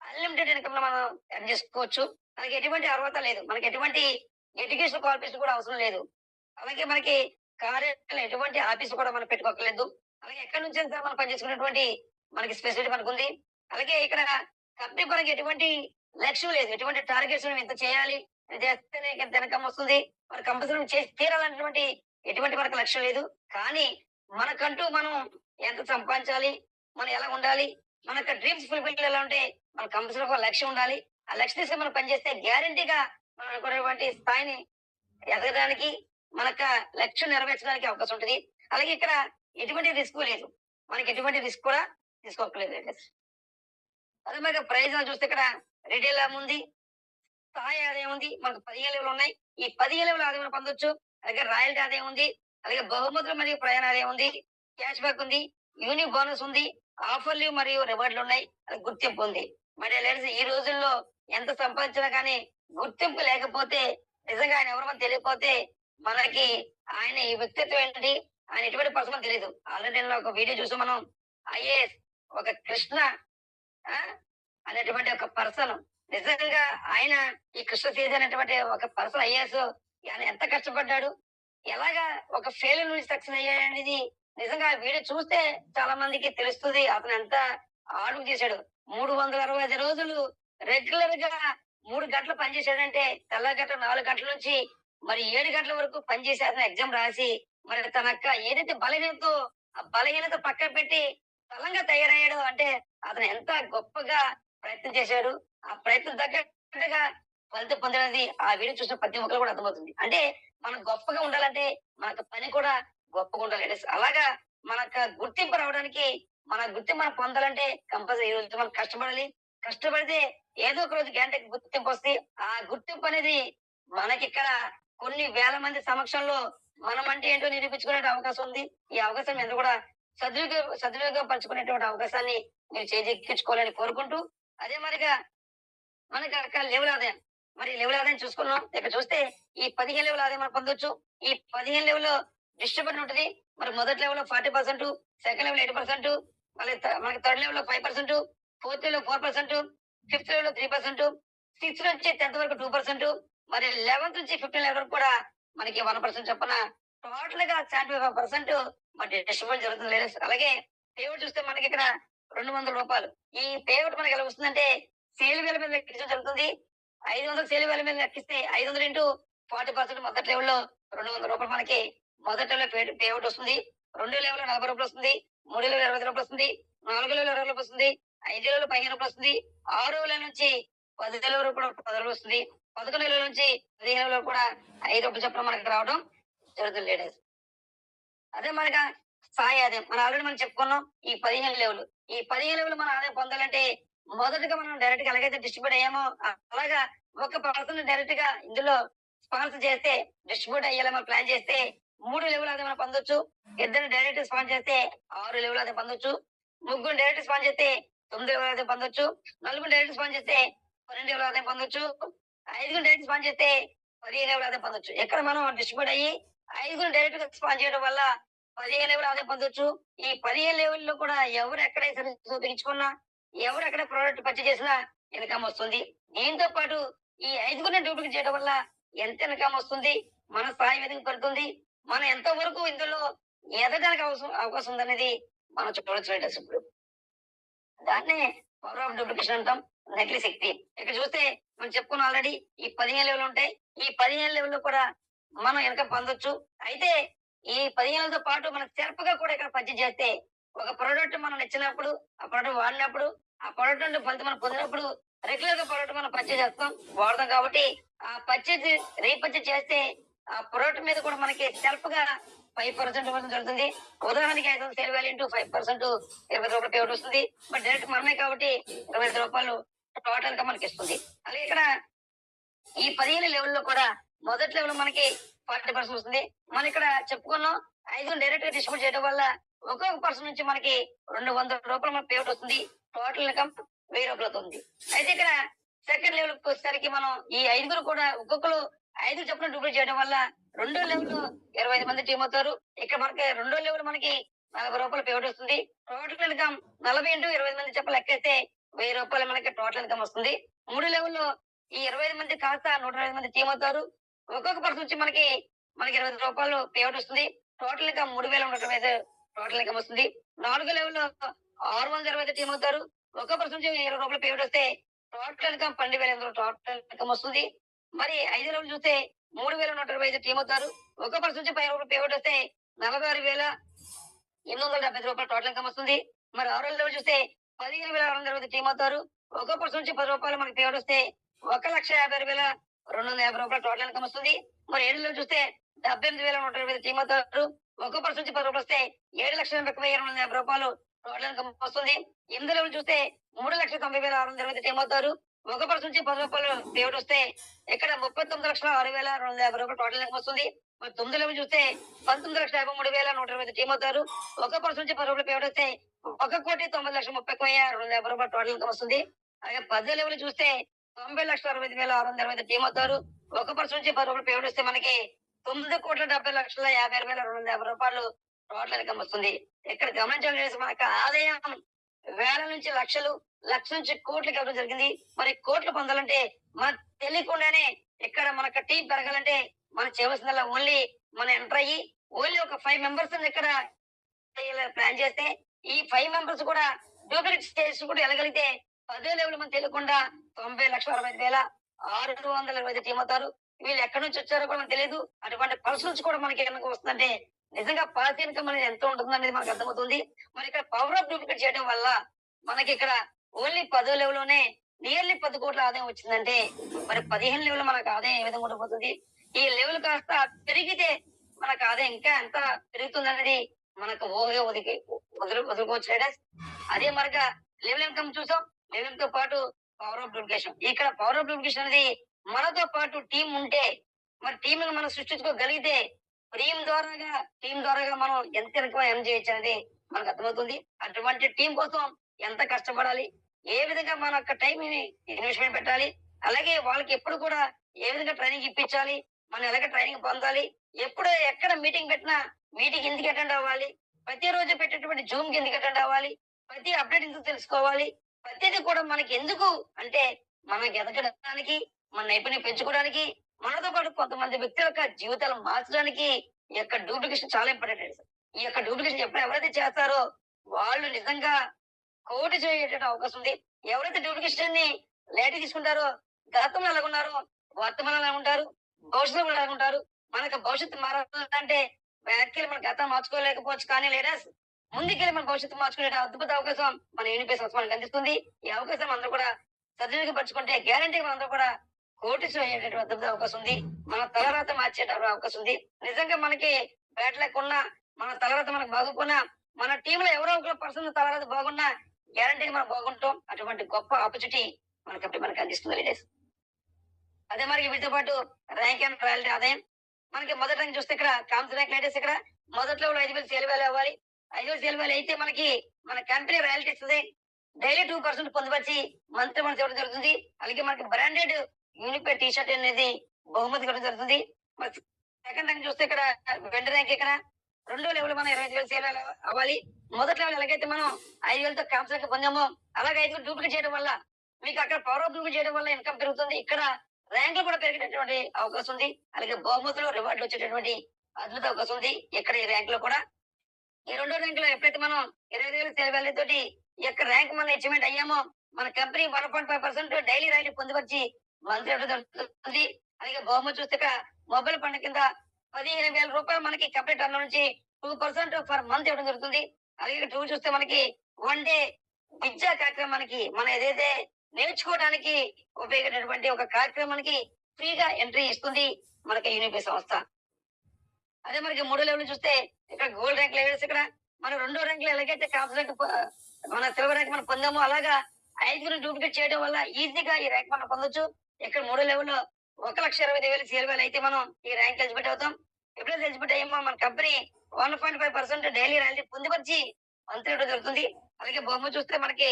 అన్లిమిటెడ్ ఇన్కమ్ లో మనం ఎర్న్ చేసుకోవచ్చు. మనకి ఎటువంటి అర్హత లేదు, మనకి ఎటువంటి ఎడ్యుకేషన్ క్వాలిఫికేషన్ కూడా అవసరం లేదు. అలాగే మనకి కార్యాలయం ఎటువంటి ఆఫీస్ కూడా మనం పెట్టుకోకలేదు. అలాగే ఎక్కడి నుంచి మనం పనిచేసుకున్నటువంటి మనకి స్పెసిలిటీ మనకు ఉంది. అలాగే ఇక్కడ కంపెనీ మనకి ఎటువంటి లక్ష్యం లేదు, ఎటువంటి టార్గెట్స్ ఇంత చేయాలి, ఇది చేస్తేనే ఇంత ఇన్కమ్ వస్తుంది, మరి కంపల్సరీ చేసి తీరాలన్నటువంటి ఎటువంటి మనకు లక్ష్యం లేదు. కానీ మనకంటూ మనం ఎంత సంపాదించాలి, మనం ఎలా ఉండాలి, మన డ్రీమ్స్ ఫుల్ఫిల్ ఎలా ఉంటే మన కంపల్సరీ ఒక లక్ష్యం ఉండాలి. ఆ లక్ష్యం తీసుకుని మనం పనిచేస్తే గ్యారంటీగా మనం అనుకున్నటువంటి స్థాయిని ఎదగడానికి మనకు లక్ష్యం నెరవేర్చడానికి అవకాశం ఉంటుంది. అలాగే ఇక్కడ ఎటువంటి రిస్క్ లేదు, మనకి ఎటువంటి రిస్క్ కూడా తీసుకోకలేదు. అదే మరి ప్రైజ్ చూస్తే ఇక్కడ రిటైల్ ఉంది, స్థాయి ఆదాయం ఉంది, మనకు 15 లెవెల్ ఉన్నాయి. ఈ 15 లెవెల్ ఆదాయం పొందొచ్చు. అలాగే రాయల్టీ ఆదాయం ఉంది. అలాగే బహుమతులు మరియు ప్రయాణ ఆదాయం ఉంది. క్యాష్ బ్యాక్ ఉంది. యూనిక్ బోనస్ ఉంది. ఆఫర్‌లు మరియు రివార్డ్‌లు ఉన్నాయి. అలాగే గుర్తింపు ఉంది. మరి లేడీస్ ఈ రోజుల్లో ఎంత సంపాదించినా కానీ గుర్తింపు లేకపోతే నిజంగా ఆయన ఎవరో మనకు తెలియకపోతే మనకి ఆయన ఈ వ్యక్తిత్వం ఏంటి? ఆయన ఎటువంటి పర్సనో తెలీదు. ఆల్రెడీ నేను ఒక వీడియో చూసాం మనం. ఐఏఎస్ ఒక కృష్ణ ఆ! అనేటువంటి ఒక పర్సన్ నిజంగా ఆయన ఈ కృష్ణ తేజ్ అనేటువంటి ఒక పర్సన్ ఐఏఎస్ ఆయన ఎంత కష్టపడ్డాడు? ఎలాగా ఒక ఫెయిల్యూర్ నుంచి సక్సెస్ అయ్యాడనేది నిజంగా ఆ వీడియో చూస్తే చాలా మందికి తెలుస్తది. అతను ఎంత హార్డ్ వర్క్ చేశాడు. 365 రోజులు రెగ్యులర్‌గా 3 గంటలు పనిచేశాడంటే తెల్లగట్ట 4 గంటల నుంచి మరి 7 గంటల వరకు పనిచేసి అతను ఎగ్జామ్ రాసి మరి తన యొక్క ఏదైతే బలహీనతో ఆ బలహీనత పక్కన పెట్టి బలంగా తయారయ్యాడు అంటే అతను ఎంత గొప్పగా ప్రయత్నం చేశాడు. ఆ ప్రయత్నం తగ్గట్టుగా ఫలితం పొందడది ఆ వీడియో చూసిన ప్రతి ఒక్కరు కూడా అర్థమవుతుంది. అంటే మనం గొప్పగా ఉండాలంటే మనకు పని కూడా గొప్పగా ఉండాలి. అలాగా మనకు గుర్తింపు రావడానికి మన గుర్తింపు మనం పొందాలంటే కంపల్సరీ ఈ రోజు మనం కష్టపడాలి. కష్టపడితే ఏదో ఒక రోజు గ్యారంటీ గుర్తింపు వస్తుంది. ఆ గుర్తింపు అనేది మనకిక్కడ కొన్ని వేల మంది సమక్షంలో మనం అంటే ఏంటో నిరూపించుకునే అవకాశం ఉంది. ఈ అవకాశం మీరు కూడా సద్వినియోగపరుచుకునేటువంటి అవకాశాన్ని మీరు చేజిక్కించుకోవాలని కోరుకుంటూ అదే మాదిరిగా మనకి అక్కడ లెవెల్ ఆదాయం. మరి లెవెల్ ఆదాయం చూసుకున్నాం. ఇక్కడ చూస్తే ఈ 15 లెవెల్ ఆదాయం మనం పొందొచ్చు. ఈ 15 లెవెల్‌లో డిస్ట్రిబ్యూషన్ ఉంటది. మరి మొదటి లెవెల్‌లో 40%, సెకండ్ లెవెల్ 80%, మళ్ళీ మనకి థర్డ్ లెవెల్‌లో 5%, ఫోర్త్ లెవెల్‌లో 4%, ఫిఫ్త్ లెవెల్‌లో 3%, సిక్స్త్ నుంచి 10థ్ వరకు 2%, మరి 11థ్ నుంచి 15th లెవెల్ వరకు కూడా మనకి 1% చొప్పున టోటల్‌గా 75% మరి డిస్ట్రిబ్యూషన్ జరుగుతుంది లేడీస్. అలాగే పేఅవుట్ చూస్తే మనకి ఇక్కడ రూ. 200. ఈ పేఅవుట్ మనకి ఎలా వస్తుందంటే సేల్ వేల మీద లెక్కించడం జరుగుతుంది. 500 సేల్ వేల మీద లెక్కిస్తే 500 ఇంటూ 40% మొదటి లెవెల్‌లో రూ. 200 మనకి మొదటి లెవెల్‌లో పేఅవుట్ వస్తుంది. రెండో లెవెల్‌లో రూ. 40 వస్తుంది. మూడో లెవెల్‌లో రూ. 20 వస్తుంది. నాలుగో లెవెల్‌లో రూ. 20 వస్తుంది. ఐదో లెవెల్‌లో రూ. 15 వస్తుంది. ఆరో లెవెల్ నుంచి 10 లెవెల్ వరకు కూడా రూ. 10 వస్తుంది. 11 లెవెల్ నుంచి 15 లెవెల్ కూడా రూ. 5 చొప్పున మనకి రావడం జరుగుతుంది లేడీస్. అదే మనగా స్థాయి ఆదాయం. మనం ఆల్రెడీ మనం చెప్పుకున్నాం. ఈ 15 లెవెల్. ఈ 15 లెవెల్ మనం ఆదాయం పొందాలంటే మొదటగా మనం డైరెక్ట్ గా ఎలాగైతే డిస్ట్రిబ్యూట్ అయ్యామో అలాగా ఒక పర్సన్ డైరెక్ట్ గా ఇందులో స్పాన్సర్ చేస్తే డిస్ట్రిబ్యూట్ అయ్యేలా మనం ప్లాన్ చేస్తే 3 లెవెల్ ఆదాయం మనం పొందొచ్చు. ఇద్దరు డైరెక్ట్ స్పాన్ చేస్తే 6 లెవెల్ ఆదాయం పొందొచ్చు. ముగ్గురు డైరెక్ట్ స్పాన్ చేస్తే 9 లెవెల్ ఆదాయం పొందొచ్చు. నలుగురు డైరెక్ట్ స్పాన్ చేస్తే 12 లెవెల్ ఆదాయం పొందొచ్చు. ఐదుగురు డైరెక్ట్ స్పాన్ చేస్తే 15 లెవెల్ ఆదాయం పొందొచ్చు. ఎక్కడ మనం డిస్ట్రిబ్యూట్ అయ్యి ఐదుగురు డైరెక్ట్ గా స్పాన్ చేయడం వల్ల 15 లెవెల్ ఆదాయం పొందొచ్చు. ఈ 15 లెవెల్‌లో కూడా ఎవరు ఎక్కడ సర్వీస్ ఉపయోగించుకున్నా, ఎవరు ఎక్కడ ప్రొడక్ట్ పర్చేజ్ చేసినా ఇన్‌కమ్ వస్తుంది. దీంతో పాటు ఈ ఐదుగురిని డూప్లికేట్ చేయడం వల్ల ఎంత ఇన్‌కమ్ వస్తుంది, మన స్థాయి విధంగా పెరుగుతుంది, మనం ఎంత వరకు ఇందులో ఎదగడానికి అవకాశం ఉందనేది మనం చూడొచ్చు లేడీస్ ఇప్పుడు. దాన్నే పవర్ ఆఫ్ డూప్లికేషన్ అంటాం. నకిలీ శక్తి. ఇక్కడ చూస్తే మనం చెప్పుకున్నాం ఆల్రెడీ ఈ 15 లెవెల్ ఉంటాయి. ఈ 15 లెవెల్‌లో కూడా మనం ఇన్‌కమ్ పొందొచ్చు. అయితే ఈ 15తో పాటు మనం సెల్ఫ్ గా కూడా ఇక్కడ పర్చేజ్ చేస్తే ఒక ప్రొడక్ట్ మనం నచ్చినప్పుడు, ఆ ప్రొడక్ట్ వాడినప్పుడు, ఆ ప్రొడక్ట్ నుండి ఫలితం మనం పొందినప్పుడు రెగ్యులర్ గా ప్రొడక్ట్ మనం పర్చేజ్ చేస్తాం, వాడతాం కాబట్టి ఆ పర్చేజ్ రీపర్చేజ్ చేస్తే ఆ ప్రొడక్ట్ మీద కూడా మనకి సెల్ఫ్ గా 5% ఇవ్వడం జరుగుతుంది. ఉదాహరణకి 500 సేల్ వాల్యూ ఇంటూ 5% రూ. 20 పేమెంట్ వస్తుంది. బట్ డైరెక్ట్ మనమే కాబట్టి రూ. 25 టోటల్ గా మనకి ఇస్తుంది. అలాగే ఇక్కడ ఈ 15 లెవెల్‌లో కూడా మొదటి లెవెల్ మనకి 40% వస్తుంది. మనం ఇక్కడ చెప్పుకున్నాం 5 డైరెక్ట్ గా డిస్ట్రిబ్యూట్ చేయడం వల్ల ఒక్కొక్క పర్సన్ నుంచి మనకి రూ. 200 మనకి పేమెంట్ వస్తుంది. టోటల్ ఇన్‌కమ్ రూ. 1000 అవుతుంది. అయితే ఇక్కడ సెకండ్ లెవెల్‌కి వచ్చేసరికి మనం ఈ ఐదుగురు కూడా ఒక్కొక్కరు 5 చొప్పున డూప్లికేట్ చేయడం వల్ల రెండో లెవెల్ 25 మంది టీమ్ అవుతారు. ఇక్కడ మనకి రెండో లెవెల్ మనకి రూ. 40 పేమెంట్ వస్తుంది. టోటల్ ఇన్‌కమ్ 40 ఇంటూ 25 మంది చెప్ప లెక్కేస్తే రూ. 1000 మనకి టోటల్ ఇన్‌కమ్ వస్తుంది. మూడో లెవెల్‌లో ఈ 25 మంది కాస్త 125 మంది టీమ్ అవుతారు. ఒక్కొక్క పర్సన్ వచ్చి మనకి రూ. 20 పేమెంట్ వస్తుంది. టోటల్ ఇన్‌కమ్ 3125 టోటల్ ఇన్‌కమ్ వస్తుంది. నాలుగో లెవెల్‌లో 625 టీమ్ అవుతారు. ఒక్కో పర్సన్ నుంచి రూ. 20 పేమెంట్ వస్తే టోటల్ ఇన్‌కమ్ 12,800 టోటల్ ఇన్‌కమ్ వస్తుంది. మరి ఐదో లెవెల్ చూస్తే 3125 టీమ్ అవుతారు. ఒక్కో పర్సన్ నుంచి రూ. 10 పేమెంట్ వస్తే 46,870 టోటల్ ఇన్‌కమ్ వస్తుంది. మరి ఆరో లెవెల్ చూస్తే 15,620 టీమ్ అవుతారు. ఒక్కో పర్సన్ నుంచి రూ. 10 మనకి పేమెంట్ వస్తే 1,50,250 టోటల్ ఇన్‌కమ్ వస్తుంది. మరి ఏడో లెవెల్ చూస్తే 78,125 టీమ్ అవుతారు. ఒక్కో పర్సన్ నుంచి రూ. 10 వస్తే 7,81,250 టోటల్ ఇన్‌కమ్ వస్తుంది. ఎనిమిదో లెవెల్ చూస్తే 3,90,620 టీమ్ అవుతారు. ఒక పర్సన్ నుంచి రూ. 10 పేమెంట్ వస్తే ఇక్కడ 39,06,250 టోటల్ ఇన్‌కమ్ వస్తుంది. మరి 9 లెవెల్ చూస్తే 19,53,125 టీమ్ అవుతారు. ఒక పర్సన్ నుంచి 10 రూపాయలు పేమెంట్ వస్తే 1,90,30,30,250 రూపాయలు టోటల్ ఇన్కమ్ వస్తుంది. అలాగే 10 లెవెల్ చూస్తే 90,65,625 టీమ్ అవుతారు. ఒక పర్సన్ నుంచి 10 రూపాయలు పేమెంట్ వస్తే మనకి 9,70,50,50,250 రూపాయలు టోటల్ ఇన్కమ్ వస్తుంది. ఇక్కడ గమనించాల్సిన మనకు ఆదాయం వేల నుంచి లక్షలు, లక్ష నుంచి కోట్లకి వెళ్ళడం జరిగింది. మరి కోట్లు పొందాలంటే మనకు తెలియకుండానే ఇక్కడ మనకు టీం పెరగాలంటే మనం చేయవలసిందల్లా ఓన్లీ మనం ఎంటర్ అయ్యి ఓన్లీ ఒక 5 మెంబర్స్ ఇక్కడ ప్లాన్ చేస్తే ఈ 5 మెంబర్స్ కూడా డూప్లికేట్ స్టేజ్ కూడా వెళ్ళగలిగితే 10 లెవెల్ మనం తెలియకుండా 90,65,625 టీం అవుతారు. వీళ్ళు ఎక్కడి నుంచి వచ్చారో కూడా మనకు తెలియదు. అటువంటి పర్సన్స్ కూడా మనకి కనుక వస్తుందంటే నిజంగా పాస్ ఇన్కమ్ అనేది ఎంత ఉంటుంది అనేది మనకు అర్థమవుతుంది. మరి ఇక్కడ పవర్ ఆఫ్ డూప్లికేట్ చేయడం వల్ల మనకి ఇక్కడ ఓన్లీ 10 లెవెల్లోనే నియర్లీ 10 కోట్ల ఆదాయం వచ్చిందంటే మరి 15 లెవెల్ మనకు ఆదాయం ఏ విధంగా ఉండబోతుంది? ఈ లెవెల్ కాస్త పెరిగితే మనకు ఆదాయం ఇంకా ఎంత పెరుగుతుంది అనేది మనకు ఊహగా వదులుకోవచ్చు ట్రేడర్స్. అదే మరిగా లెవెల్ ఇన్కమ్ చూసాం. లెవెల్ తో పాటు పవర్ ఆఫ్ డూప్లికేషన్. ఇక్కడ పవర్ ఆఫ్ డూప్లికేషన్ అనేది మనతో పాటు టీం ఉంటే మరి టీం మనం సృష్టించుకోగలిగితే టీం ద్వారాగా మనం ఎంత ఇన్కమ్ ఎర్న్ చేయొచ్చు అనేది మనకు అర్థమవుతుంది. అటువంటి టీం కోసం ఎంత కష్టపడాలి, ఏ విధంగా మన యొక్క టైం ఇన్వెస్ట్మెంట్ పెట్టాలి, అలాగే వాళ్ళకి ఎప్పుడు కూడా ఏ విధంగా ట్రైనింగ్ ఇప్పించాలి, మనం ఎలాగ ట్రైనింగ్ పొందాలి, ఎప్పుడు ఎక్కడ మీటింగ్ పెట్టినా మీటింగ్ ఎందుకు అటెండ్ అవ్వాలి, ప్రతిరోజు పెట్టేటువంటి జూమ్ కి ఎందుకు అటెండ్ అవ్వాలి, ప్రతి అప్డేట్ ఎందుకు తెలుసుకోవాలి, ప్రతిదీ కూడా మనకి ఎందుకు అంటే మనకి ఎదగడానికి, మన నైపుణ్యం పెంచుకోవడానికి, మనతో పాటు కొంతమంది వ్యక్తుల యొక్క జీవితాలు మార్చడానికి ఈ యొక్క డూప్లికేషన్ చాలా ఇంపార్టెంట్. ఈ యొక్క డూప్లికేషన్ ఎప్పుడు ఎవరైతే చేస్తారో వాళ్ళు నిజంగా కోటి చేయటం అవకాశం ఉంది. ఎవరైతే డూప్లికేషన్ ని లేట్ తీసుకుంటారో గతంలో ఎలాగున్నారో వర్తమానంలో ఎలా ఉంటారు, భవిష్యత్తులో కూడా ఎలా ఉంటారు. మనకు భవిష్యత్తు మారాలంటే వెనక్కి మన గతం మార్చుకోలేకపోవచ్చు, కానీ లేడర్స్ ముందుకెళ్ళి మన భవిష్యత్తు మార్చుకునే అద్భుత అవకాశం మన యూనిపేస్ మనకు అందిస్తుంది. ఈ అవకాశం అందరూ కూడా సద్వినియోగపరచుకుంటే గ్యారంటీ మనందరూ కూడా కోటీశ్వరం అయ్యేటటువంటి అద్భుత అవకాశం ఉంది. మన తలరాత మార్చేటటువంటి అవకాశం ఉంది. నిజంగా మనకి బ్యాట్ లేకున్నా, మన తలరాత మనకు బాగుకున్నా, మన టీంలో ఎవరో ఒక పర్సన్ తలరాత బాగున్నా గ్యారంటీగా మనం బాగుంటాం. అటువంటి గొప్ప ఆపర్చునిటీ మనకి అందిస్తుంది లేడీస్. అదే మరి వీటితో పాటు ర్యాంక్ అండ్ రాయల్టీ ఆదాయం. మనకి మొదటి ర్యాంక్ చూస్తే ఇక్కడ కామ్స్ ర్యాంక్ లేడీస్ ఇక్కడ మొదట్లో 5,000 సేల్ వాల్యూ అవ్వాలి. 5,000 సేల్ వాల్యూ అయితే మనకి మన కంపెనీ రాయల్టీ ఇస్తుంది. డైలీ 2% పొందుపరిచి మంత్లీ మనకి ఇవ్వడం జరుగుతుంది. అలాగే మనకి బ్రాండెడ్ యూనిపే టీ షర్ట్ అనేది బహుమతి ఇవ్వడం జరుగుతుంది. మరి సెకండ్ ర్యాంక్ చూస్తే ఇక్కడ వెండి ర్యాంక్ ఇక్కడ రెండో లెవెల్ మనం 25,000 సేల్ అవ్వాలి. మొదటి లెవెల్ ఎలాగైతే మనం 5,000తో కామ్స్ ర్యాంక్ పొందామో అలాగే 5,000 డూప్లికేట్ చేయడం వల్ల మీకు అక్కడ పవర్ ఆఫ్ డూప్లికేట్ చేయడం వల్ల ఇన్కమ్ పెరుగుతుంది. ఇక్కడ ర్యాంకులు కూడా పెరిగేటటువంటి అవకాశం ఉంది. అలాగే బహుమతులు రివార్డులు వచ్చేటటువంటి అద్భుత అవకాశం ఉంది ఇక్కడ ఈ ర్యాంక్ లో కూడా. ఈ రెండో ర్యాంక్ లో ఎప్పుడైతే మనం 20,000 సేల్ వాల్యూ తోటి ఈ యొక్క ర్యాంక్ మనం అచీవ్మెంట్ అయ్యామో మన కంపెనీ 1.5% డైలీ ర్యాంక్ పొందుపరిచి మంత్లీ జరుగుతుంది. అలాగే బహుమతి చూస్తే మొబైల్ ఫండ్ కింద 15,000 రూపాయలు మనకి కంపెనీ టర్న్ నుంచి 2% ఫర్ మంత్ ఇవ్వడం జరుగుతుంది. అలాగే 2 చూస్తే మనకి 1 డే విద్యా కార్యక్రమానికి మనం ఏదైతే నేర్చుకోవడానికి ఉపయోగపడేటువంటి ఒక కార్యక్రమానికి ఫ్రీగా ఎంట్రీ ఇస్తుంది మనకి యూనిపే సంస్థ. అదే మనకి 3 లెవెల్ చూస్తే ఇక్కడ గోల్డ్ ర్యాంక్ లెవెల్స్ ఇక్కడ మనం 2వ ర్యాంక్ లో ఎలాగైతే కామ్స్ ర్యాంక్ మన సిల్వర్ ర్యాంక్ మనం పొందామో అలాగా 5 డూప్లికేట్ చేయడం వల్ల ఈజీగా ఈ ర్యాంక్ మనం పొందొచ్చు. ఇక్కడ 3 లెవెల్లో 1,20,000 సేల్ వాల్యూ అయితే మనం ఈ ర్యాంక్ ఎలిజిబిలిటీ అవుతాం. ఎప్పుడైతే ఎలిజిబిలిటీ అయ్యామో మన కంపెనీ 1.5% డైలీ ర్యాంక్ పొందుపరిచి మంత్లీ ఇవ్వడం జరుగుతుంది. అలాగే బహుమతి చూస్తే మనకి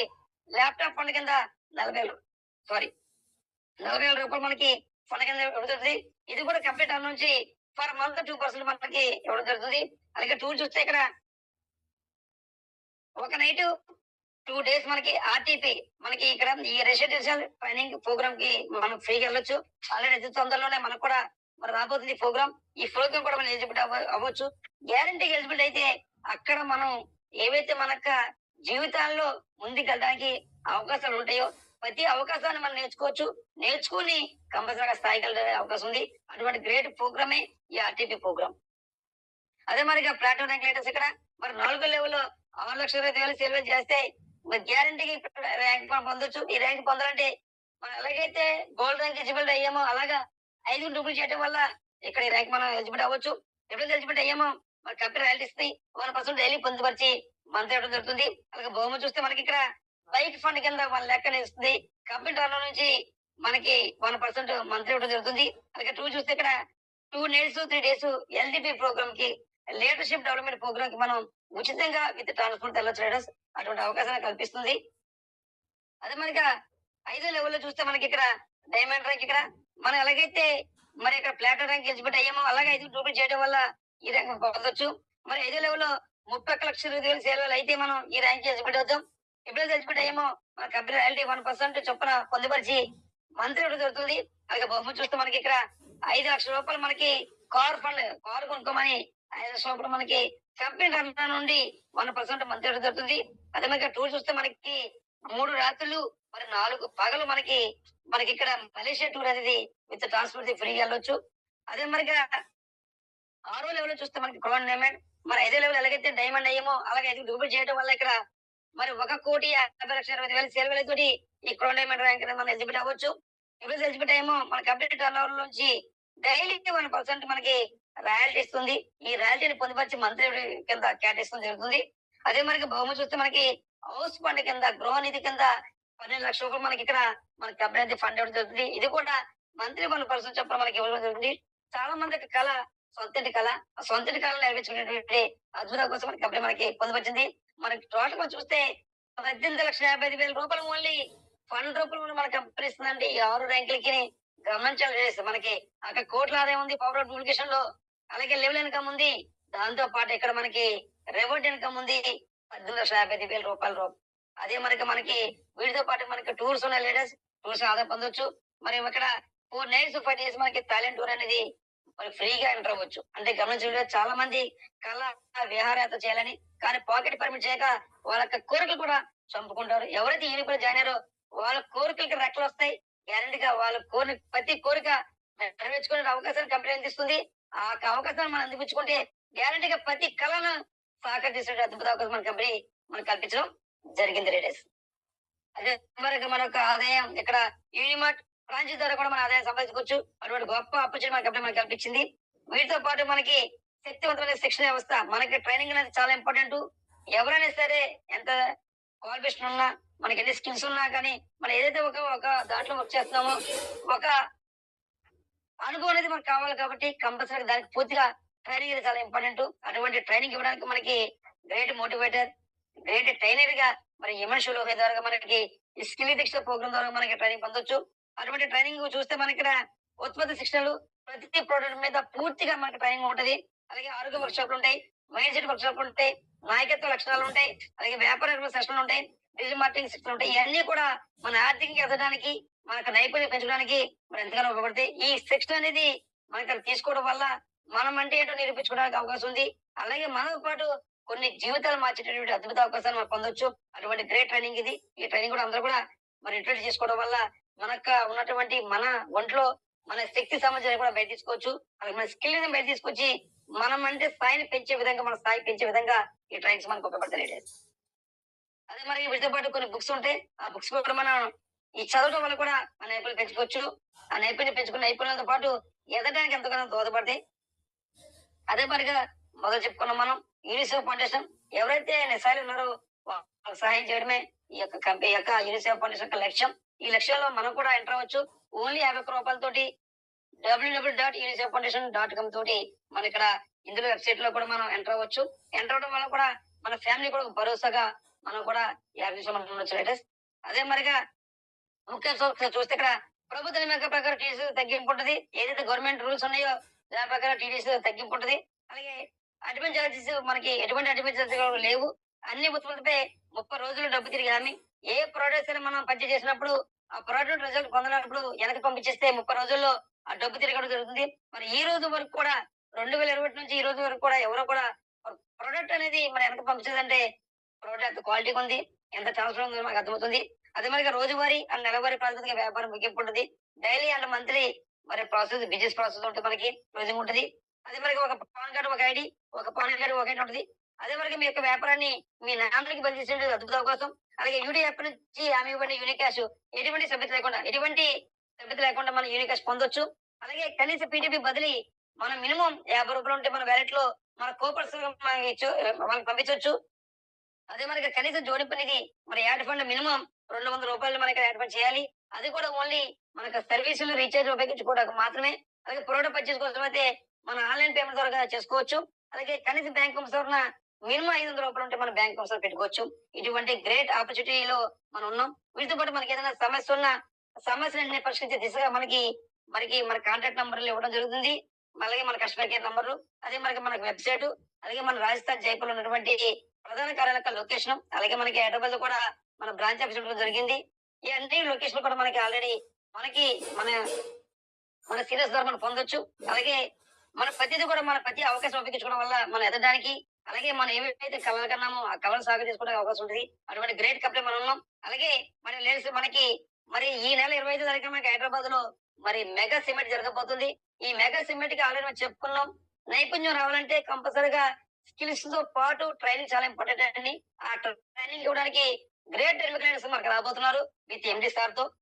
ల్యాప్టాప్ ఫండ్ కింద 40,000 రూపాయలు మనకి ఫండ్ కింద ఇవ్వడం జరుగుతుంది. ఇది కూడా కంప్లీట్ టర్న్ నుంచి ఫర్ మంత్ 2% మనకి ఇవ్వడం జరుగుతుంది. అలాగే 2 చూస్తే ఇక్కడ ఒక నైట్ 2 డేస్ మనకి ఆర్టీపీ మనకి ఇక్కడ ఈ రెసిడెన్షియల్ ట్రైనింగ్ ప్రోగ్రామ్ కి మనం ఫ్రీగా వెళ్ళొచ్చు. ఆల్రెడీ అతి తొందరలోనే మనకు కూడా మరి రాబోతుంది ప్రోగ్రామ్. ఈ ప్రోగ్రామ్ కూడా మనం ఎలిజిబిలిటీ అవ్వచ్చు. గ్యారంటీకి ఎలిజిబిలిటీ అయితే అక్కడ మనం ఏవైతే మన జీవితాల్లో ముందుకెళ్ళడానికి అవకాశాలు ఉంటాయో ప్రతి అవకాశాన్ని మనం నేర్చుకోవచ్చు. నేర్చుకుని కంపల్సరీగా స్థాయికి వెళ్ళే అవకాశం ఉంది. అటువంటి గ్రేట్ ప్రోగ్రామే ఈ ఆర్టీపీ ప్రోగ్రామ్. అదే మరి ప్లాటినం ర్యాంక్ లేటెస్ట్ ఇక్కడ మరి 4వ లెవెల్లో 6,20,000 సేల్ చేస్తే గ్యారంటీకి ర్యాంక్ మనం పొందొచ్చు. ఈ ర్యాంక్ పొందాలంటే మనం ఎలాగైతే గోల్డ్ ర్యాంక్ ఎలిజిబిలిటీ అయ్యామో అలాగా 5 డూప్లికేట్ చేయడం వల్ల ఇక్కడ ఈ ర్యాంక్ మనం ఎలిజిబిలిటీ అవ్వచ్చు. ఎప్పుడైతే ఎలిజిబిలిటీ అయ్యామో మన కంపెనీ రాయల్టీస్ 1% డైలీ పొందుపరిచి మంత్ ఇవ్వడం జరుగుతుంది. అలాగే బహుమతి చూస్తే మనకి ఇక్కడ బైక్ ఫండ్ కింద 1 లెక్క ఇస్తుంది. కంపెనీ టర్న్ నుంచి మనకి 1% మంత్ ఇవ్వడం జరుగుతుంది. అలాగే 2 చూస్తే ఇక్కడ 2 నైట్స్ 3 డేస్ ఎల్‌డిపి ప్రోగ్రామ్ కి లీడర్‌షిప్ డెవలప్‌మెంట్ ప్రోగ్రామ్ కి మనం ఉచితంగా విత్ ట్రాన్స్‌పోర్ట్ వెళ్ళొచ్చు లీడర్స్. అటువంటి అవకాశాన్ని కల్పిస్తుంది. అదే మనక ఐదో లెవెల్‌లో చూస్తే మనకిక్కడ డైమండ్ ర్యాంక్ ఇక్కడ మనం ఎలాగైతే మరి ఇక్కడ ప్లాటినం ర్యాంక్ ఎలిజిబిలిటీ అయ్యామో అలాగే 5 ట్రిపుల్ చేయడం వల్ల ఈ ర్యాంక్ పొందొచ్చు. మరి ఐదో లెవెల్‌లో 31,20,000 సేవలు అయితే మనం ఈ ర్యాంక్ ఎలిజిబిలిటీ అవుతాం. ఎప్పుడైతే ఎలిజిబిలిటీ అయ్యామో మన కంపెనీ రాయల్టీ 1% చొప్పున పొందుపరిచి మంత్లీ ఇవ్వడం జరుగుతుంది. అలాగే బహుమతి చూస్తే మనకి ఇక్కడ రూ. 5,00,000 మనకి కారు కొనుక్కోమని రూ. 5,00,000 మనకి కంపెనీ తరఫున నుండి 1% మంత్లీ ఇవ్వడం జరుగుతుంది. అదే మనకి టూర్ చూస్తే మనకి 3 రాత్రులు మరి 4 పగలు మనకిక్కడ మలేషియా టూర్ అనేది విత్ ట్రాన్స్‌పోర్ట్ ఫ్రీగా వెళ్ళొచ్చు. అదే మరిగా ఆరో లెవెల్‌లో చూస్తే మనకి క్రౌన్ డైమండ్. మరి ఐదో లెవెల్ ఎలాగైతే డైమండ్ అయ్యామో అలాగే 5 డూబుల్ చేయడం వల్ల ఇక్కడ మరి 1,50,20,000 సేవలతోటి ఈ క్రౌన్ డైమండ్ ర్యాంక్ అనేది మనం ఎలిజిబిలిటీ అవ్వచ్చు. ఎప్పుడైతే ఎలిజిబిలిటీ అయ్యామో మన కంపెనీ టర్నోవర్ నుంచి డైలీ 1% మనకి రాయల్టీ ఇస్తుంది. ఈ రాయల్టీని పొందుపరిచి మంత్లీ కింద కేటాయిస్తడం జరుగుతుంది. అదే మనకి బహుమతి చూస్తే మనకి హౌస్ ఫండ్ కింద గృహనిధి కింద రూ. 12,00,000 మనకి ఇక్కడ మన కంపెనీ అనేది ఫండ్ ఇవ్వడం జరుగుతుంది. ఇది కూడా మంత్లీ 1% చొప్పున మనకి ఇవ్వడం జరుగుతుంది. చాలా మందికి కళ సొంతింటి కళ. ఆ సొంతింటి కళను నెరవేర్చుకునేటువంటి అద్భుతం కోసం మన కంపెనీ మనకి పొందుపరిచింది. మనకి టోటల్ గా చూస్తే రూ. 18,55,000 ఓన్లీ ఫండ్ రూపంలో మన కంపెనీ ఇస్తుందండి. ఈ 6 ర్యాంకులకి గమనించాలి రేస్. మనకి అక్కడ కోట్ల ఆదాయం ఉంది పవర్ ఆఫ్ డూప్లికేషన్ లో. అలాగే లెవెల్ ఇన్కమ్ ఉంది. దాంతో పాటు ఇక్కడ మనకి రివార్డ్ ఇన్కమ్ ఉంది రూ. 18,55,000. అదే మనకి వీటితో పాటు మనకి టూర్స్ ఉన్నాయి లీడర్స్. టూర్స్ ఆదాయం పొందొచ్చు. మరి ఇక్కడ 4 నైట్స్ 5 డేస్ మనకి థాయిలాండ్ టూర్ అనేది మరి ఫ్రీగా ఎంటర్ అవ్వచ్చు. అంటే గమనించే చాలా మంది కళ విహారయాత్ర చేయాలని కానీ పాకెట్ పర్మిట్ చేయక వాళ్ళ యొక్క కోరికలు కూడా చంపుకుంటారు. ఎవరైతే యూనిఫ్ జాయిన్ అయ్యారో వాళ్ళ కోరికలకి రెక్కలు వస్తాయి. గ్యారంటీగా వాళ్ళ కోరిక ప్రతి కోరిక నెరవేర్చుకునే అవకాశాన్ని కంపెనీ అందిస్తుంది. ఆ అవకాశాన్ని మనం అందిపుచ్చుకుంటే గ్యారంటీగా ప్రతి కళను సాకారం చేసే అద్భుత అవకాశం మన కంపెనీ మనకు కల్పించడం జరిగింది రేడేస్. అదే వరకు మనకు ఆదాయం ఇక్కడ యూనిమార్ట్ ఫ్రాంచైజ్ ద్వారా కూడా మన ఆదాయం సంపాదించుకోవచ్చు. అటువంటి గొప్ప ఆపర్చునిటీ మన కంపెనీ మనకు కల్పించింది. వీటితో పాటు మనకి శక్తివంతమైన శిక్షణ వ్యవస్థ. మనకి ట్రైనింగ్ అనేది చాలా ఇంపార్టెంట్. ఎవరైనా సరే ఎంత క్వాలిఫికేషన్ ఉన్నా మనకి ఎన్ని స్కిల్స్ ఉన్నా కానీ మనం ఏదైతే ఒక దాంట్లో వర్క్ చేస్తున్నామో ఒక అనుభవం అనేది మనకు కావాలి కాబట్టి కంపల్సరీ దానికి పూర్తిగా ట్రైనింగ్ అనేది చాలా ఇంపార్టెంట్. అటువంటి ట్రైనింగ్ ఇవ్వడానికి మనకి గ్రేట్ మోటివేటర్ గ్రేట్ ట్రైనర్ గా మరి యమన్ లోహే ద్వారా మనకి స్కిల్ దీక్ష ప్రోగ్రామ్ ద్వారా మనకి ట్రైనింగ్ పొందొచ్చు. అటువంటి ట్రైనింగ్ చూస్తే మనకి ఇక్కడ ఉత్పత్తి శిక్షణలు ప్రతి ప్రోడక్ట్ మీద పూర్తిగా మనకి ట్రైనింగ్ ఉంటది. అలాగే ఆరోగ్య వర్క్ షాప్లు ఉంటాయి, మైండ్ సెట్ వర్క్ షాప్లు ఉంటాయి, నాయకత్వ లక్షణాలు ఉంటాయి, అలాగే వ్యాపార సెషన్లు ఉంటాయి, డిజిటల్ మార్కెటింగ్ శిక్షణలు ఉంటాయి. ఇవన్నీ కూడా మన ఆర్థికంగా ఎదగడానికి మనకు నైపుణ్యం పెంచడానికి మరి ఎంతగానో ఉపయోగపడతాయి. ఈ శిక్షణ అనేది మనకి తీసుకోవడం వల్ల మనం అంటే ఏంటో నిరూపించుకోవడానికి అవకాశం ఉంది. అలాగే మనతో పాటు కొన్ని జీవితాలు మార్చేటటువంటి అద్భుత అవకాశాలు మనం పొందొచ్చు. అటువంటి గ్రేట్ ట్రైనింగ్ ఇది. ఈ ట్రైనింగ్ కూడా అందరూ కూడా మరి ఇంట్రడ్యూస్ చేసుకోవడం వల్ల మనకు ఉన్నటువంటి మన ఒంట్లో మన శక్తి సామర్థ్యాన్ని కూడా బయట తీసుకోవచ్చు. అలాగే మన స్కిల్ ని బయట తీసుకొచ్చి మనం అంటే స్థాయిని పెంచే విధంగా మన స్థాయి పెంచే విధంగా ఈ ట్రైనింగ్స్ మనకు ఉపయోగపడతాయి. అదే మరి వీటితో పాటు కొన్ని బుక్స్ ఉంటాయి. ఆ బుక్స్ కూడా మనం ఈ చదవడం వల్ల కూడా మన నైపుణ్యం పెంచుకోవచ్చు. ఆ నైపుణ్యం పెంచుకున్న నైపుణ్యాలతో పాటు ఎదగడానికి ఎంతగానో దోహదపడతాయి. అదే మరిగా మొదలు చెప్పుకున్నాం మనం యూనిసెఫ్ ఫౌండేషన్. ఎవరైతే నిస్సహాయులు ఉన్నారో వాళ్ళకి సహాయం చేయడమే ఈ యొక్క కంపెనీ యొక్క యూనిసెఫ్ ఫౌండేషన్ యొక్క లక్ష్యం. ఈ లక్ష్యంలో మనం కూడా ఎంటర్ అవ్వచ్చు. ఓన్లీ ₹50 తోటి www.uniceffoundation.com తోటి మన ఇక్కడ ఇందులో వెబ్సైట్ లో కూడా మనం ఎంటర్ అవ్వచ్చు. ఎంటర్ అవడం వల్ల కూడా మన ఫ్యామిలీ కూడా భరోసాగా మనం కూడా ఈ ఆర్గనైజేషన్ ఉండొచ్చు. అదే మరిగా ముఖ్య చూస్తే ఇక్కడ ప్రభుత్వ నియామక ప్రకారం టీడీసీ తగ్గింపు ఉంటుంది. ఏదైతే గవర్నమెంట్ రూల్స్ ఉన్నాయో దాని ప్రకారం టీడీసీ తగ్గింపు ఉంటుంది. అలాగే అడ్మిన్ చార్జెస్ మనకి ఎటువంటి అడ్మిన్ చార్జెస్ లేవు. అన్ని ఉత్పత్తులపై 30 రోజులు డబ్బు తిరిగి హామీ. ఏ ప్రోడక్ట్స్ అయినా మనం పర్చేజ్ చేసినప్పుడు ఆ ప్రోడక్ట్ రిజల్ట్ పొందనప్పుడు వెనక్కి పంపించేస్తే 30 రోజుల్లో ఆ డబ్బు తిరగడం జరుగుతుంది. మరి ఈ రోజు వరకు కూడా 2021 నుంచి ఈ రోజు వరకు కూడా ఎవరో కూడా ప్రోడక్ట్ అనేది మరి వెనక్కి పంపించదంటే ప్రోడక్ట్ క్వాలిటీ ఉంది, ఎంత ట్రాన్స్ఫర్ ఉందో మనకు అర్థమవుతుంది. అదే మరి రోజువారీ అండ్ నెలవారీ ప్రాతిపదిక వ్యాపారం ముగింపు ఉంటుంది. డైలీ అండ్ మంత్లీ మరి ప్రాసెస్ బిజినెస్ ప్రాసెస్ ఉంటుంది, మనకి క్లోజింగ్ ఉంటుంది. అదే మరి ఒక పాన్ కార్డు ఒక ఐడి, ఒక పాన్ కార్డు ఒక ఐడి ఉంటుంది. అదే మరి మీ యొక్క వ్యాపారాన్ని మీ నాన్నకి బదిలీ చేసే అద్భుత అవకాశం. అలాగే యూడి యాప్ నుంచి హామీ ఇవ్వండి యూనికాష్ ఎటువంటి సభ్యత లేకుండా మనం యూనికాష్ పొందొచ్చు. అలాగే కనీస పీటీపీ బదిలీ మనం మినిమం ₹50 ఉంటే మన వ్యాలెట్ లో మన కోపర్స్ మనకి పంపించవచ్చు. అదే మనకి కనీసం జోడింపు నిధి మరి యాడ్ ఫండ్ మినిమం ₹200 మనకి యాడ్ ఫండ్ చేయాలి. అది కూడా ఓన్లీ మనకు సర్వీసులు రీఛార్జ్ ఉపయోగించుకోవడానికి మాత్రమే. అలాగే ప్రోడక్ట్ పర్చేస్ కోసం అయితే మన ఆన్‌లైన్ పేమెంట్ ద్వారా చేసుకోవచ్చు. అలాగే కనీసం బ్యాంక్ అకౌంట్స్ తరపున మినిమం 500 రూపాయలు ఉంటే మనం బ్యాంక్ అకౌంట్స్‌లో పెట్టుకోవచ్చు. ఇటువంటి గ్రేట్ ఆపర్చునిటీలో మనం ఉన్నాం. వీటితో పాటు మనకేదైనా సమస్య ఉన్నా సమస్యను వెంటనే పరిష్కరించే దిశగా మన కాంటాక్ట్ నంబర్‌లు ఇవ్వడం జరుగుతుంది. అలాగే మన కస్టమర్ కేర్ నంబర్‌లు, అదే మనకి వెబ్‌సైటు, అలాగే మన రాజస్థాన్ జైపూర్‌లో ఉన్నటువంటి ప్రధాన కార్యాలయ యొక్క లొకేషను, అలాగే మనకి హైదరాబాద్‌లో కూడా మన బ్రాంచ్ ఆఫీస్ ఉండడం జరిగింది. ఈ అన్ని లొకేషన్‌లు కూడా మనకి ఆల్రెడీ మనకి మన మన సీనియర్స్ ద్వారా మనం పొందొచ్చు. అలాగే మన ప్రతి అవకాశం ఉపయోగించుకోవడం వల్ల మనం ఎదగడానికి, అలాగే మనం ఏవైతే కలలు కన్నామో ఆ కలను సాగు చేసుకోవడానికి అవకాశం ఉంటది. అటువంటి గ్రేట్ కంపెనీ మనం ఉన్నాం. అలాగే మరి లేడీస్ మనకి మరి ఈ నెల 25 తారీఖున మనకి హైదరాబాద్‌లో మరి మెగా సిమెంట్ జరగబోతుంది. ఈ మెగా సిమెంట్‌కి ఆల్రెడీ మనం చెప్పుకున్నాం. నైపుణ్యం రావాలంటే కంపల్సరీగా స్కిల్స్‌తో పాటు ట్రైనింగ్ చాలా ఇంపార్టెంట్ అండి. ఆ ట్రైనింగ్ ఇవ్వడానికి గ్రేట్ డెలివరీ ట్రైనర్స్ మనకు రాబోతున్నారు విత్ ఎండీ సార్‌తో.